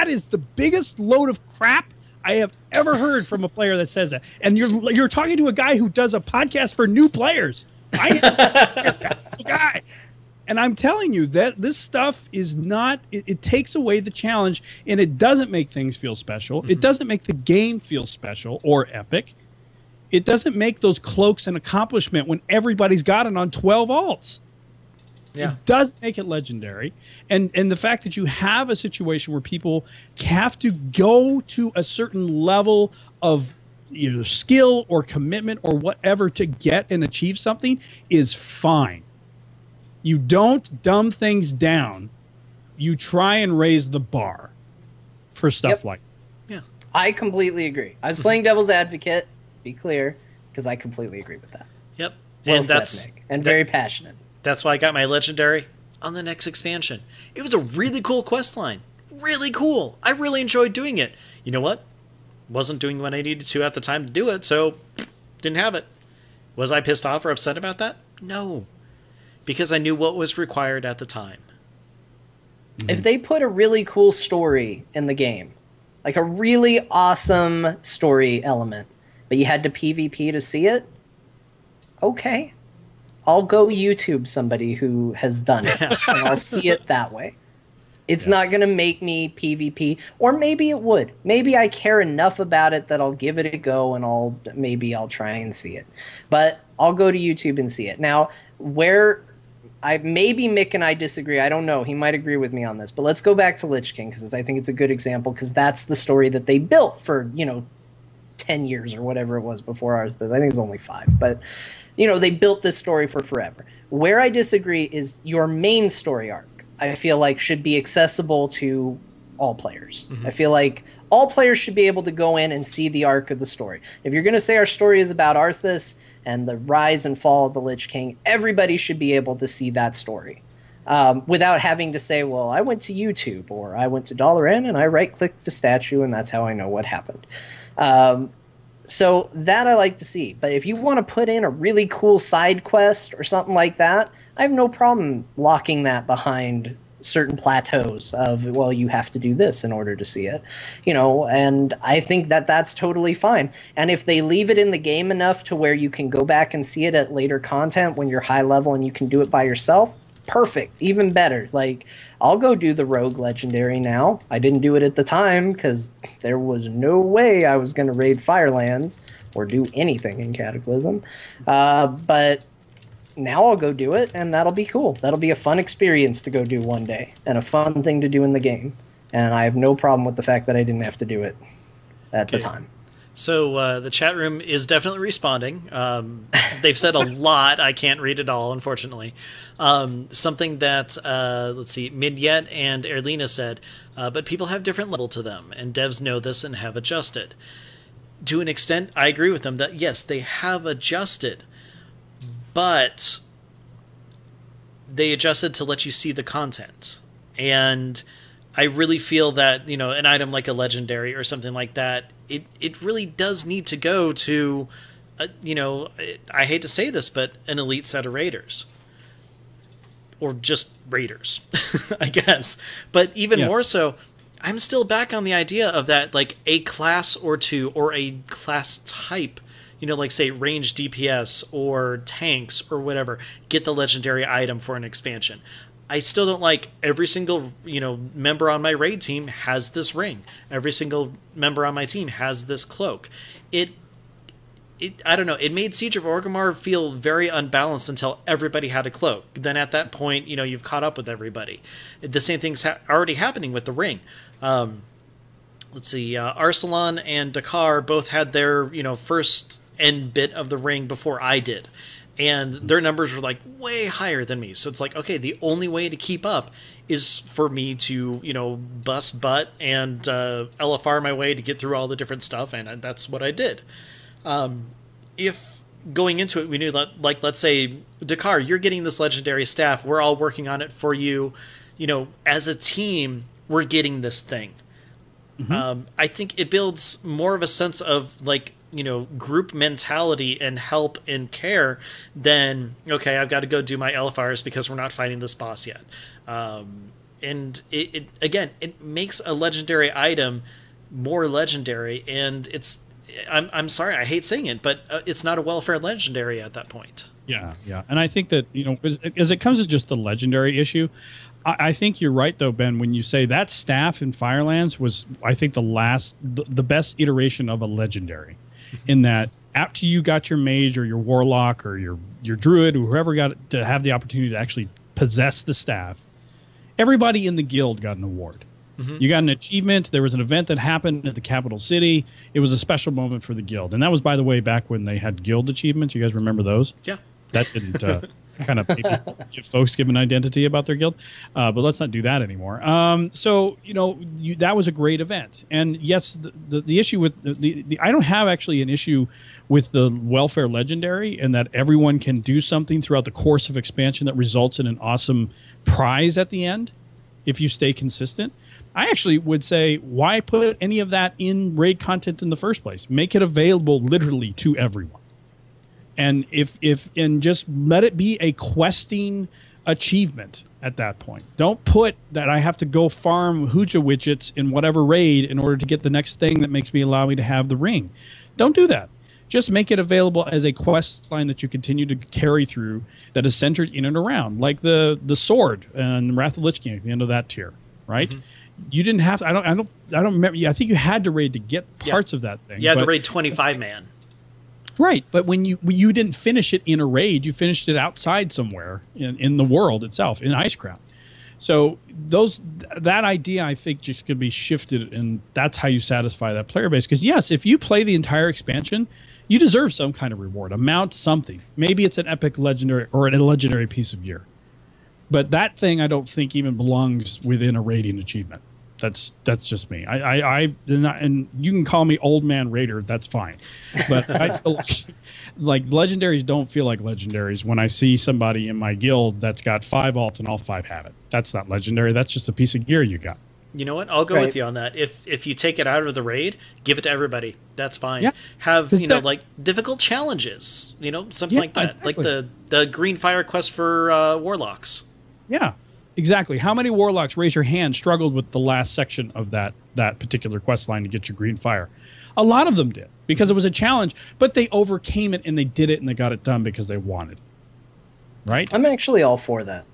is the biggest load of crap I have ever heard from a player that says that. And you're talking to a guy who does a podcast for new players. That's the guy. And I'm telling you that this stuff is not, it takes away the challenge, and it doesn't make things feel special. It doesn't make the game feel special or epic. It doesn't make those cloaks an accomplishment when everybody's got it on 12 alts. Yeah. It does make it legendary. And the fact that you have a situation where people have to go to a certain level of either skill or commitment or whatever to get and achieve something is fine. You don't dumb things down. You try and raise the bar for stuff like that. Yeah. I completely agree. I was playing devil's advocate, be clear, because I completely agree with that. Yep. Well And said, that's Nick, and very passionate. That's why I got my legendary on the next expansion. It was a really cool quest line. Really cool. I really enjoyed doing it. You know what? Wasn't doing what I needed to at the time to do it, so didn't have it. Was I pissed off or upset about that? No. Because I knew what was required at the time. If they put a really cool story in the game, like a really awesome story element, but you had to PvP to see it, okay. I'll go YouTube somebody who has done it, and I'll see it that way. It's not going to make me PvP, or maybe it would. Maybe I care enough about it that I'll give it a go, and maybe I'll try and see it. But I'll go to YouTube and see it. Now, where maybe Mick and I disagree. I don't know. He might agree with me on this. But let's go back to Lich King, because I think it's a good example, because that's the story that they built for, 10 years or whatever it was before ours. I think it was only 5. But, they built this story for forever. Where I disagree is your main story arc, I feel like, should be accessible to all players. I feel like all players should be able to go in and see the arc of the story. If you're going to say our story is about Arthas and the rise and fall of the Lich King, everybody should be able to see that story without having to say, well, I went to YouTube or I went to $N and I right-clicked the statue and that's how I know what happened. So that I like to see. But if you want to put in a really cool side quest or something like that, I have no problem locking that behind certain plateaus of, well, you have to do this in order to see it, and I think that that's totally fine. And if they leave it in the game enough to where you can go back and see it at later content when you're high level and you can do it by yourself, perfect, even better. Like, I'll go do the Rogue Legendary now. I didn't do it at the time because there was no way I was going to raid Firelands or do anything in Cataclysm, but now I'll go do it, and that'll be cool. That'll be a fun experience to go do one day, and a fun thing to do in the game. And I have no problem with the fact that I didn't have to do it at the time. So the chat room is definitely responding. They've said a lot. I can't read it all, unfortunately. Something that, let's see, Midyet and Erlina said, but people have different level to them, and devs know this and have adjusted. To an extent, I agree with them that, yes, they have adjusted. But they adjusted to let you see the content. And I really feel that, an item like a legendary or something like that, it really does need to go to, I hate to say this, but an elite set of raiders. Or just raiders, I guess. But even more so, I'm still back on the idea of that, like a class or two or a class type, like say range DPS or tanks or whatever, get the legendary item for an expansion. I still don't like every single, member on my raid team has this ring. Every single member on my team has this cloak. I don't know, it made Siege of Orgrimmar feel very unbalanced until everybody had a cloak. Then at that point, you've caught up with everybody. The same thing's already happening with the ring. Let's see, Arsalan and Dakar both had their, first end bit of the ring before I did. And their numbers were like way higher than me. So it's like, okay, the only way to keep up is for me to, bust butt and LFR my way to get through all the different stuff. And that's what I did. If going into it, we knew that, like, let's say, Dakar, you're getting this legendary staff. We're all working on it for you. As a team, we're getting this thing. I think it builds more of a sense of, like, group mentality and help and care than, okay, I've got to go do my LFRs because we're not fighting this boss yet. And it makes a legendary item more legendary, and I'm sorry, I hate saying it, but it's not a welfare legendary at that point. Yeah. And I think that, as it comes to just the legendary issue, I think you're right, though, Ben, when you say that staff in Firelands was, I think, the best iteration of a legendary. In that, after you got your mage or your warlock or your druid or whoever got to have the opportunity to actually possess the staff, everybody in the guild got an award. You got an achievement. There was an event that happened at the capital city. It was a special moment for the guild. And that was, by the way, back when they had guild achievements. You guys remember those? Yeah. That didn't kind of maybe give an identity about their guild. But let's not do that anymore. So, that was a great event. And yes, the issue with I don't have actually an issue with the welfare legendary and that everyone can do something throughout the course of expansion that results in an awesome prize at the end if you stay consistent. I actually would say, why put any of that in raid content in the first place? Make it available literally to everyone. And and just let it be a questing achievement at that point. Don't put that I have to go farm Hooja widgets in whatever raid in order to get the next thing that makes me allow me to have the ring. Don't do that. Just make it available as a quest line that you continue to carry through that is centered in and around, like the sword and Wrath of Lich King at the end of that tier, right? You didn't have to, I don't remember. I think you had to raid to get parts of that thing. You had to raid 25 man. Right, but when you didn't finish it in a raid, you finished it outside somewhere in the world itself, in Icecrown. So that idea, I think, just could be shifted, and that's how you satisfy that player base. Because yes, if you play the entire expansion, you deserve some kind of reward, a mount, something. Maybe it's an epic legendary or a legendary piece of gear. But that thing, I don't think even belongs within a raiding achievement. That's just me. And you can call me old man raider. That's fine. But I feel like legendaries don't feel like legendaries when I see somebody in my guild that's got 5 alts and all 5 have it. That's not legendary. That's just a piece of gear you got. You know what? I'll go with you on that. If you take it out of the raid, give it to everybody. That's fine. Yeah. Have, like difficult challenges, something like that. Exactly. Like the green fire quest for warlocks. Yeah. Exactly. How many warlocks, raise your hand, struggled with the last section of that particular quest line to get your green fire? A lot of them did, because it was a challenge, but they overcame it and they did it and they got it done because they wanted it. Right? I'm actually all for that.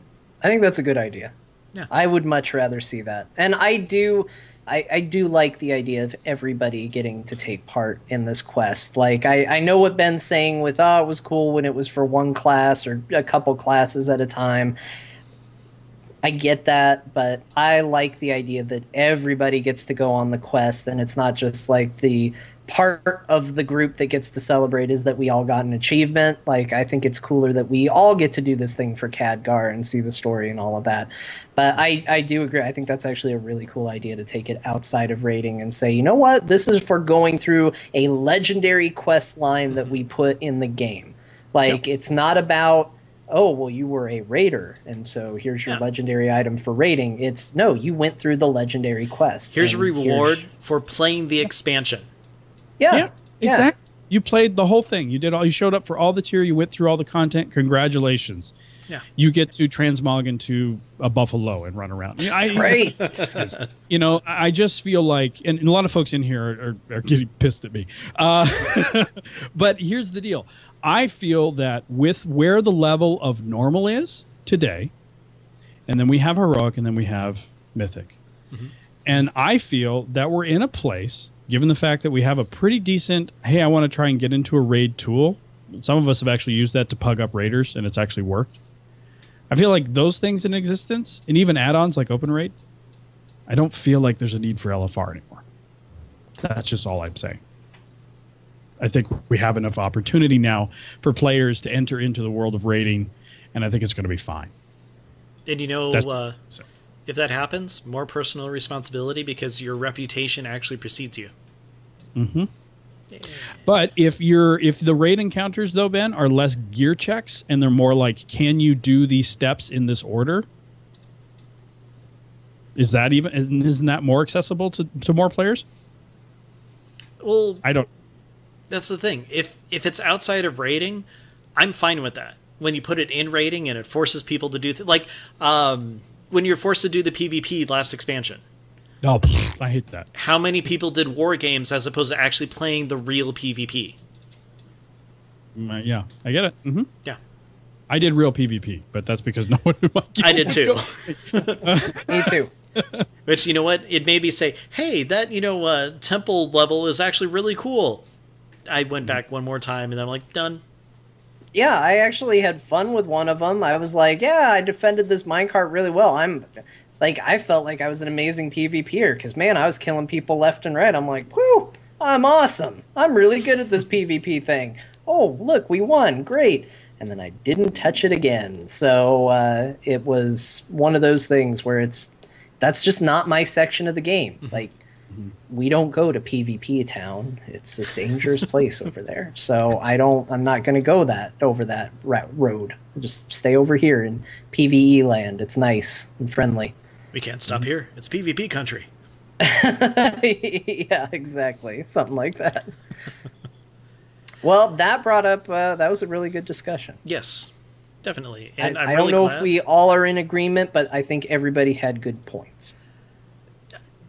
I think that's a good idea. Yeah. I would much rather see that. And I do like the idea of everybody getting to take part in this quest. Like, I know what Ben's saying with, it was cool when it was for one class or a couple classes at a time. I get that, but I like the idea that everybody gets to go on the quest, and it's not just like the part of the group that gets to celebrate is that we all got an achievement. Like, I think it's cooler that we all get to do this thing for Khadgar and see the story and all of that. But I do agree. I think that's actually a really cool idea to take it outside of raiding and say, you know what? This is for going through a legendary quest line that we put in the game. Like, It's not about, oh, well, you were a raider, and so here's your legendary item for raiding. It's, no, you went through the legendary quest. Here's a reward for playing the expansion. Yeah, exactly. You played the whole thing. You showed up for all the tier. You went through all the content. Congratulations. Yeah. You get to transmog into a buffalo and run around. Great. I just feel like, and a lot of folks in here are getting pissed at me. But here's the deal. I feel that with where the level of normal is today, and then we have heroic, and then we have mythic. Mm-hmm. And I feel that we're in a place, given the fact that we have a pretty decent, hey, I want to try and get into a raid tool. Some of us have actually used that to pug up raiders, and it's actually worked. I feel like those things in existence, and even add-ons like Open Raid, I don't feel like there's a need for LFR anymore. That's just all I'm saying. I think we have enough opportunity now for players to enter into the world of raiding, and I think it's going to be fine. And if that happens, more personal responsibility because your reputation actually precedes you. Mm-hmm. Yeah. But if the raid encounters, though, Ben, are less gear checks and they're more like, can you do these steps in this order? Isn't that more accessible to more players? Well, I don't. That's the thing. If it's outside of raiding, I'm fine with that. When you put it in raiding and it forces people to do when you're forced to do the PvP last expansion. Oh, I hate that. How many people did war games as opposed to actually playing the real PvP? Yeah, I get it. Mm-hmm. Yeah. I did real PvP, but that's because no one in my guild I did too. Me too. Which, you know what? It made me say, hey, that, temple level is actually really cool. I went back one more time, and I'm like, done. Yeah, I actually had fun with one of them. I was like, yeah, I defended this minecart really well. I felt like I was an amazing PvPer, because, man, I was killing people left and right. I'm like, whew, I'm awesome. I'm really good at this PvP thing. Oh, look, we won. Great. And then I didn't touch it again. So it was one of those things where that's just not my section of the game. Like, we don't go to PvP town. It's a dangerous place over there. So I'm not going to go over that road. I'll just stay over here in PvE land. It's nice and friendly. We can't stop here. It's PvP country. Yeah, exactly. Something like that. Well, that brought up, that was a really good discussion. Yes, definitely. And I don't know if we all are in agreement, but I think everybody had good points.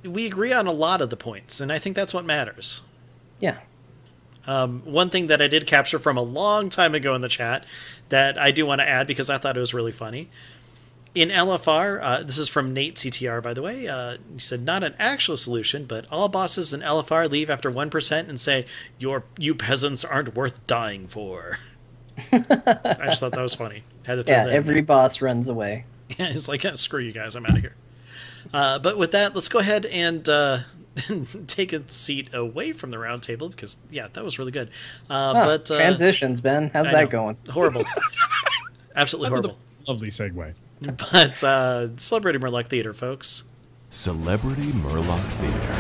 We agree on a lot of the points, and I think that's what matters. Yeah. One thing that I did capture from a long time ago in the chat that I do want to add because I thought it was really funny In LFR, this is from Nate CTR, by the way. He said, not an actual solution, but all bosses in LFR leave after 1% and say, you peasants aren't worth dying for. I just thought that was funny. Had to throw that in every there. boss runs away. Yeah, it's like, screw you guys, I'm out of here. But with that, let's go ahead and take a seat away from the round table because, yeah, that was really good. But transitions, Ben. How's that going? Horrible. Absolutely horrible. Lovely segue. But Celebrity Murloc Theater, folks. Celebrity Murloc Theater.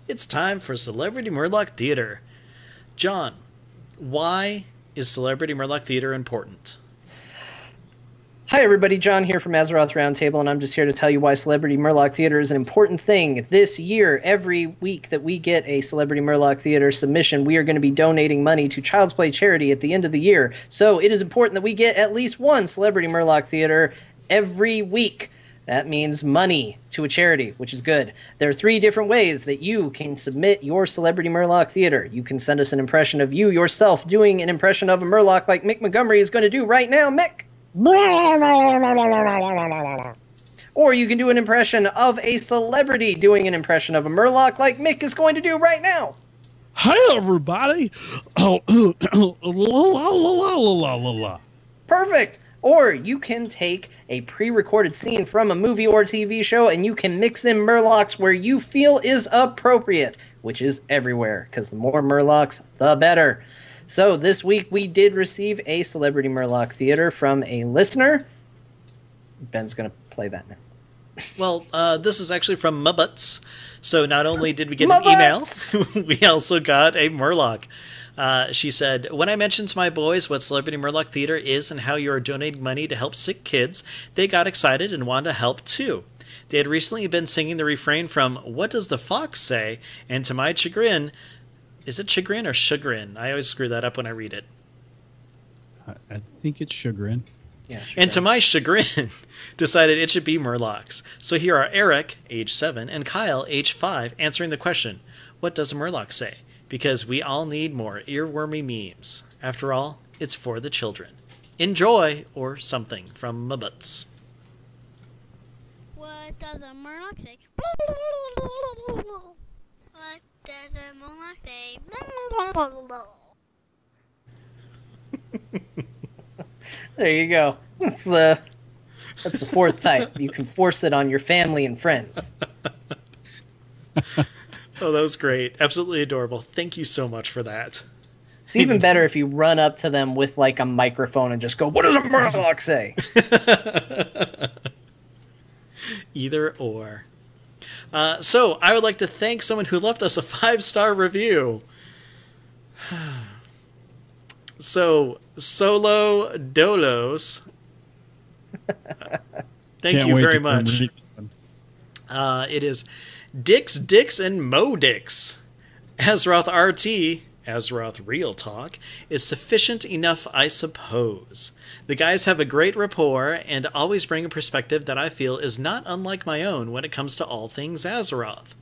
It's time for Celebrity Murloc Theater. John, why is Celebrity Murloc Theater important? Hi everybody, John here from Azeroth Roundtable, and I'm just here to tell you why Celebrity Murloc Theater is an important thing. This year, every week that we get a Celebrity Murloc Theater submission, we are going to be donating money to Child's Play charity at the end of the year. So it is important that we get at least one Celebrity Murloc Theater every week. That means money to a charity, which is good. There are 3 different ways that you can submit your Celebrity Murloc Theater. You can send us an impression of you yourself doing an impression of a Murloc like Mick Montgomery is going to do right now. Mick! Or you can do an impression of a celebrity doing an impression of a Murloc like Mick is going to do right now. Hi, everybody. Oh, la, la, la, la, la, la. Perfect. Or you can take a pre-recorded scene from a movie or TV show and you can mix in Murlocs where you feel is appropriate, which is everywhere, because the more Murlocs, the better. So this week we did receive a Celebrity Murloc Theater from a listener. Ben's going to play that now. Well, this is actually from Mubutts. So not only did we get an email, we also got a Murloc. She said, when I mentioned to my boys what Celebrity Murloc Theater is and how you are donating money to help sick kids, they got excited and wanted to help too. They had recently been singing the refrain from What Does the Fox Say? And to my chagrin, is it chagrin or chagrin? I always screw that up when I read it. I think it's chagrin. Yeah, And to my chagrin, decided it should be Murlocs. So here are Eric, age 7, and Kyle, age 5, answering the question, what does a Murloc say? Because we all need more earwormy memes. After all, it's for the children. Enjoy, or something, from Mubutts. What does a Murloc say? What does a Murloc say? There you go. That's the 4th type. You can force it on your family and friends. Oh, that was great. Absolutely adorable. Thank you so much for that. It's even better if you run up to them with like a microphone and just go, what does a Murloc say? Either or. So, I would like to thank someone who left us a 5-star review. So, Solo Dolos. Thank you very much. It is Dix, and Mo Dix. Azeroth RT, Azeroth Real Talk, is sufficient enough, I suppose. The guys have a great rapport and always bring a perspective that I feel is not unlike my own when it comes to all things Azeroth.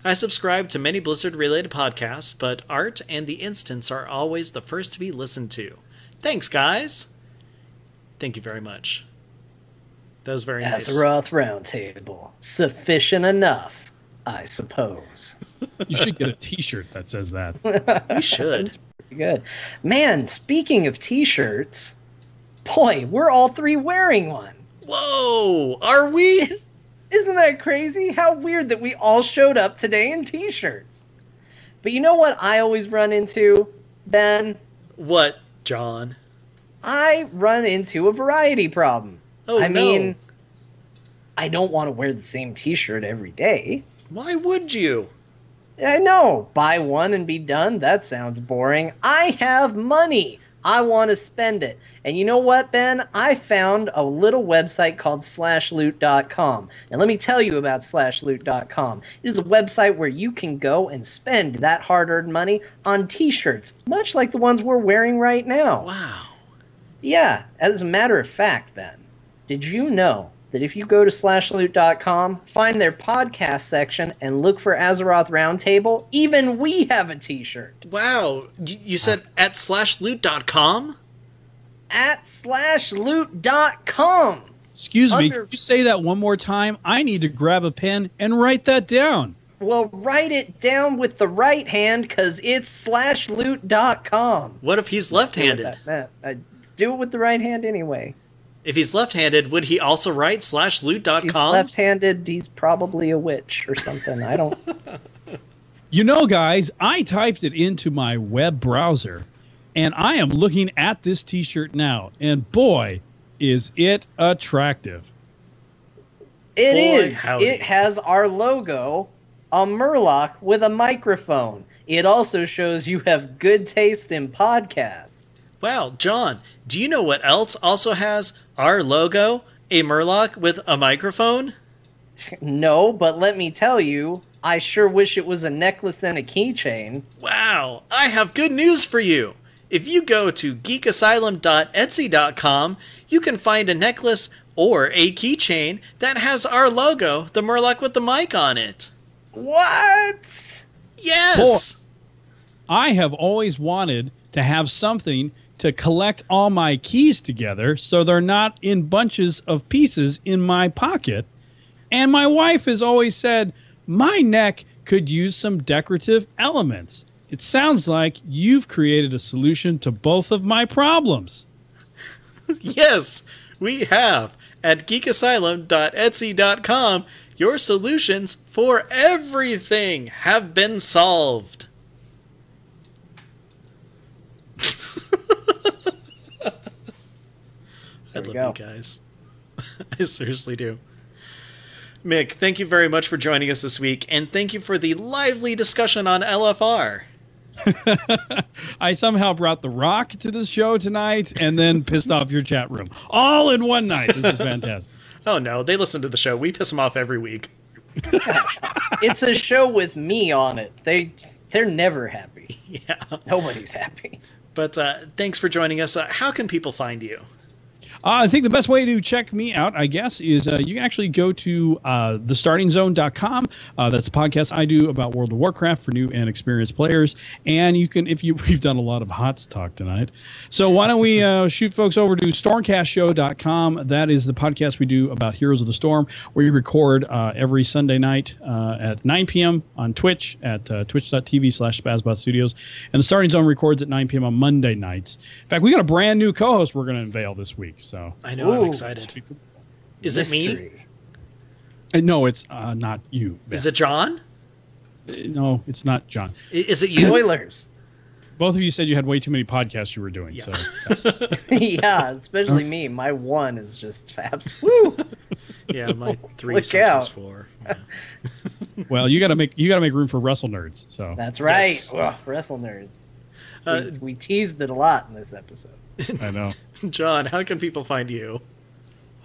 I subscribe to many Blizzard-related podcasts, but Art and The Instance are always the first to be listened to. Thanks, guys! Thank you very much. That was very nice. Azeroth Roundtable. Sufficient enough, I suppose. You should get a t-shirt that says that. You should. That's pretty good. Man, speaking of t-shirts, boy, we're all 3 wearing one. Whoa! Are we? Isn't that crazy? How weird that we all showed up today in t-shirts. But you know what I always run into, Ben? What, John? I run into a variety problem. Oh, I mean, I don't want to wear the same t-shirt every day. Why would you? I know. Buy one and be done? That sounds boring. I have money. I want to spend it. And you know what, Ben? I found a little website called /loot.com. And let me tell you about /loot.com. It is a website where you can go and spend that hard-earned money on t-shirts, much like the ones we're wearing right now. Wow. Yeah, as a matter of fact, Ben, did you know that if you go to /loot.com, find their podcast section, and look for Azeroth Roundtable, even we have a t-shirt. Wow. You said at /loot.com? At /loot.com. Excuse me, can you say that one more time? I need to grab a pen and write that down. Well, write it down with the right hand, because it's /loot.com. What if he's left-handed? Do it with the right hand anyway. If he's left-handed, would he also write /loot.com? If he's left-handed, he's probably a witch or something. I don't... You know, guys, I typed it into my web browser, and I am looking at this t-shirt now, and boy, is it attractive. It Boy, is. howdy. It has our logo, a Murloc with a microphone. It also shows you have good taste in podcasts. Wow, John, do you know what else also has our logo, a Murloc with a microphone? No, but let me tell you, I sure wish it was a necklace and a keychain. Wow, I have good news for you. If you go to geekasylum.etsy.com, you can find a necklace or a keychain that has our logo, the Murloc with the mic on it. What? Yes! I have always wanted to have something to collect all my keys together so they're not in bunches of pieces in my pocket. And my wife has always said, my neck could use some decorative elements. It sounds like you've created a solution to both of my problems. Yes, we have. At geekasylum.etsy.com, your solutions for everything have been solved. I love you guys. I seriously do. Mick, thank you very much for joining us this week, and thank you for the lively discussion on LFR. I somehow brought The Rock to this show tonight and then pissed off your chat room. All in one night. This is fantastic. Oh, no. They listen to the show. We piss them off every week. It's a show with me on it. They're never happy. Yeah. Nobody's happy. But thanks for joining us. How can people find you? I think the best way to check me out, I guess, is you can actually go to thestartingzone.com. That's a podcast I do about World of Warcraft for new and experienced players. And you can, we've done a lot of HOTS talk tonight. So why don't we shoot folks over to stormcastshow.com. That is the podcast we do about Heroes of the Storm, where we record every Sunday night at 9 p.m. on Twitch at twitch.tv/Spazbot Studios. And the Starting Zone records at 9 p.m. on Monday nights. In fact, we got a brand new co-host we're going to unveil this week. So I know. I'm excited. Is it me? No, it's not you, Ben. Is it John? No, it's not John. Is it you? Spoilers. Both of you said you had way too many podcasts you were doing. Yeah. So Yeah, especially me. My one is just fabs. Woo! Yeah, my 3 Look sometimes out. 4. Yeah. well, you got to make room for Wrestle Nerds. So That's right. Yes. Ugh, Wrestle Nerds. Uh, We teased it a lot in this episode. I know. John, how can people find you?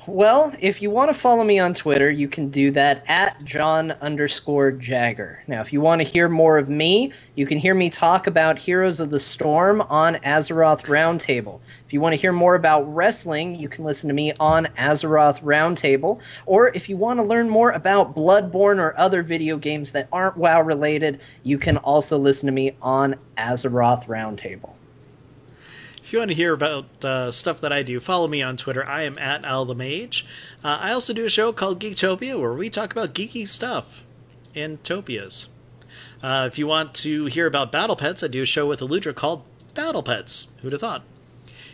Well, if you want to follow me on Twitter, you can do that at John_Jagger. Now, if you want to hear more of me, you can hear me talk about Heroes of the Storm on Azeroth Roundtable. If you want to hear more about wrestling, you can listen to me on Azeroth Roundtable. Or if you want to learn more about Bloodborne or other video games that aren't WoW related, you can also listen to me on Azeroth Roundtable. If you want to hear about stuff that I do, follow me on Twitter. I am at AlTheMage. I also do a show called Geektopia, where we talk about geeky stuff and topias. If you want to hear about Battle Pets, I do a show with Eludra called Battle Pets. Who'd have thought?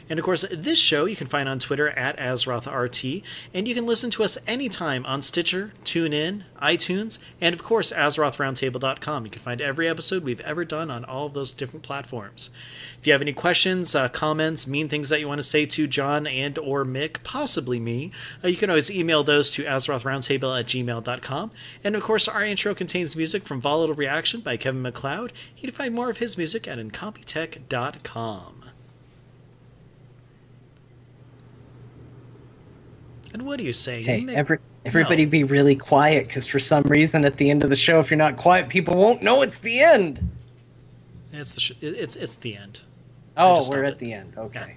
And of course, this show you can find on Twitter at AzerothRT, and you can listen to us anytime on Stitcher, TuneIn, iTunes, and of course, AzerothRoundtable.com. You can find every episode we've ever done on all of those different platforms. If you have any questions, comments, mean things that you want to say to John and or Mick, possibly me, you can always email those to AzerothRoundtable@gmail.com. And of course, our intro contains music from Volatile Reaction by Kevin MacLeod. You can find more of his music at incompetech.com. And what are you saying? Okay, Mick? everybody be really quiet, because for some reason at the end of the show, if you're not quiet, people won't know it's the end. It's the end. Oh, just we're stopped at the end. Okay. Yeah.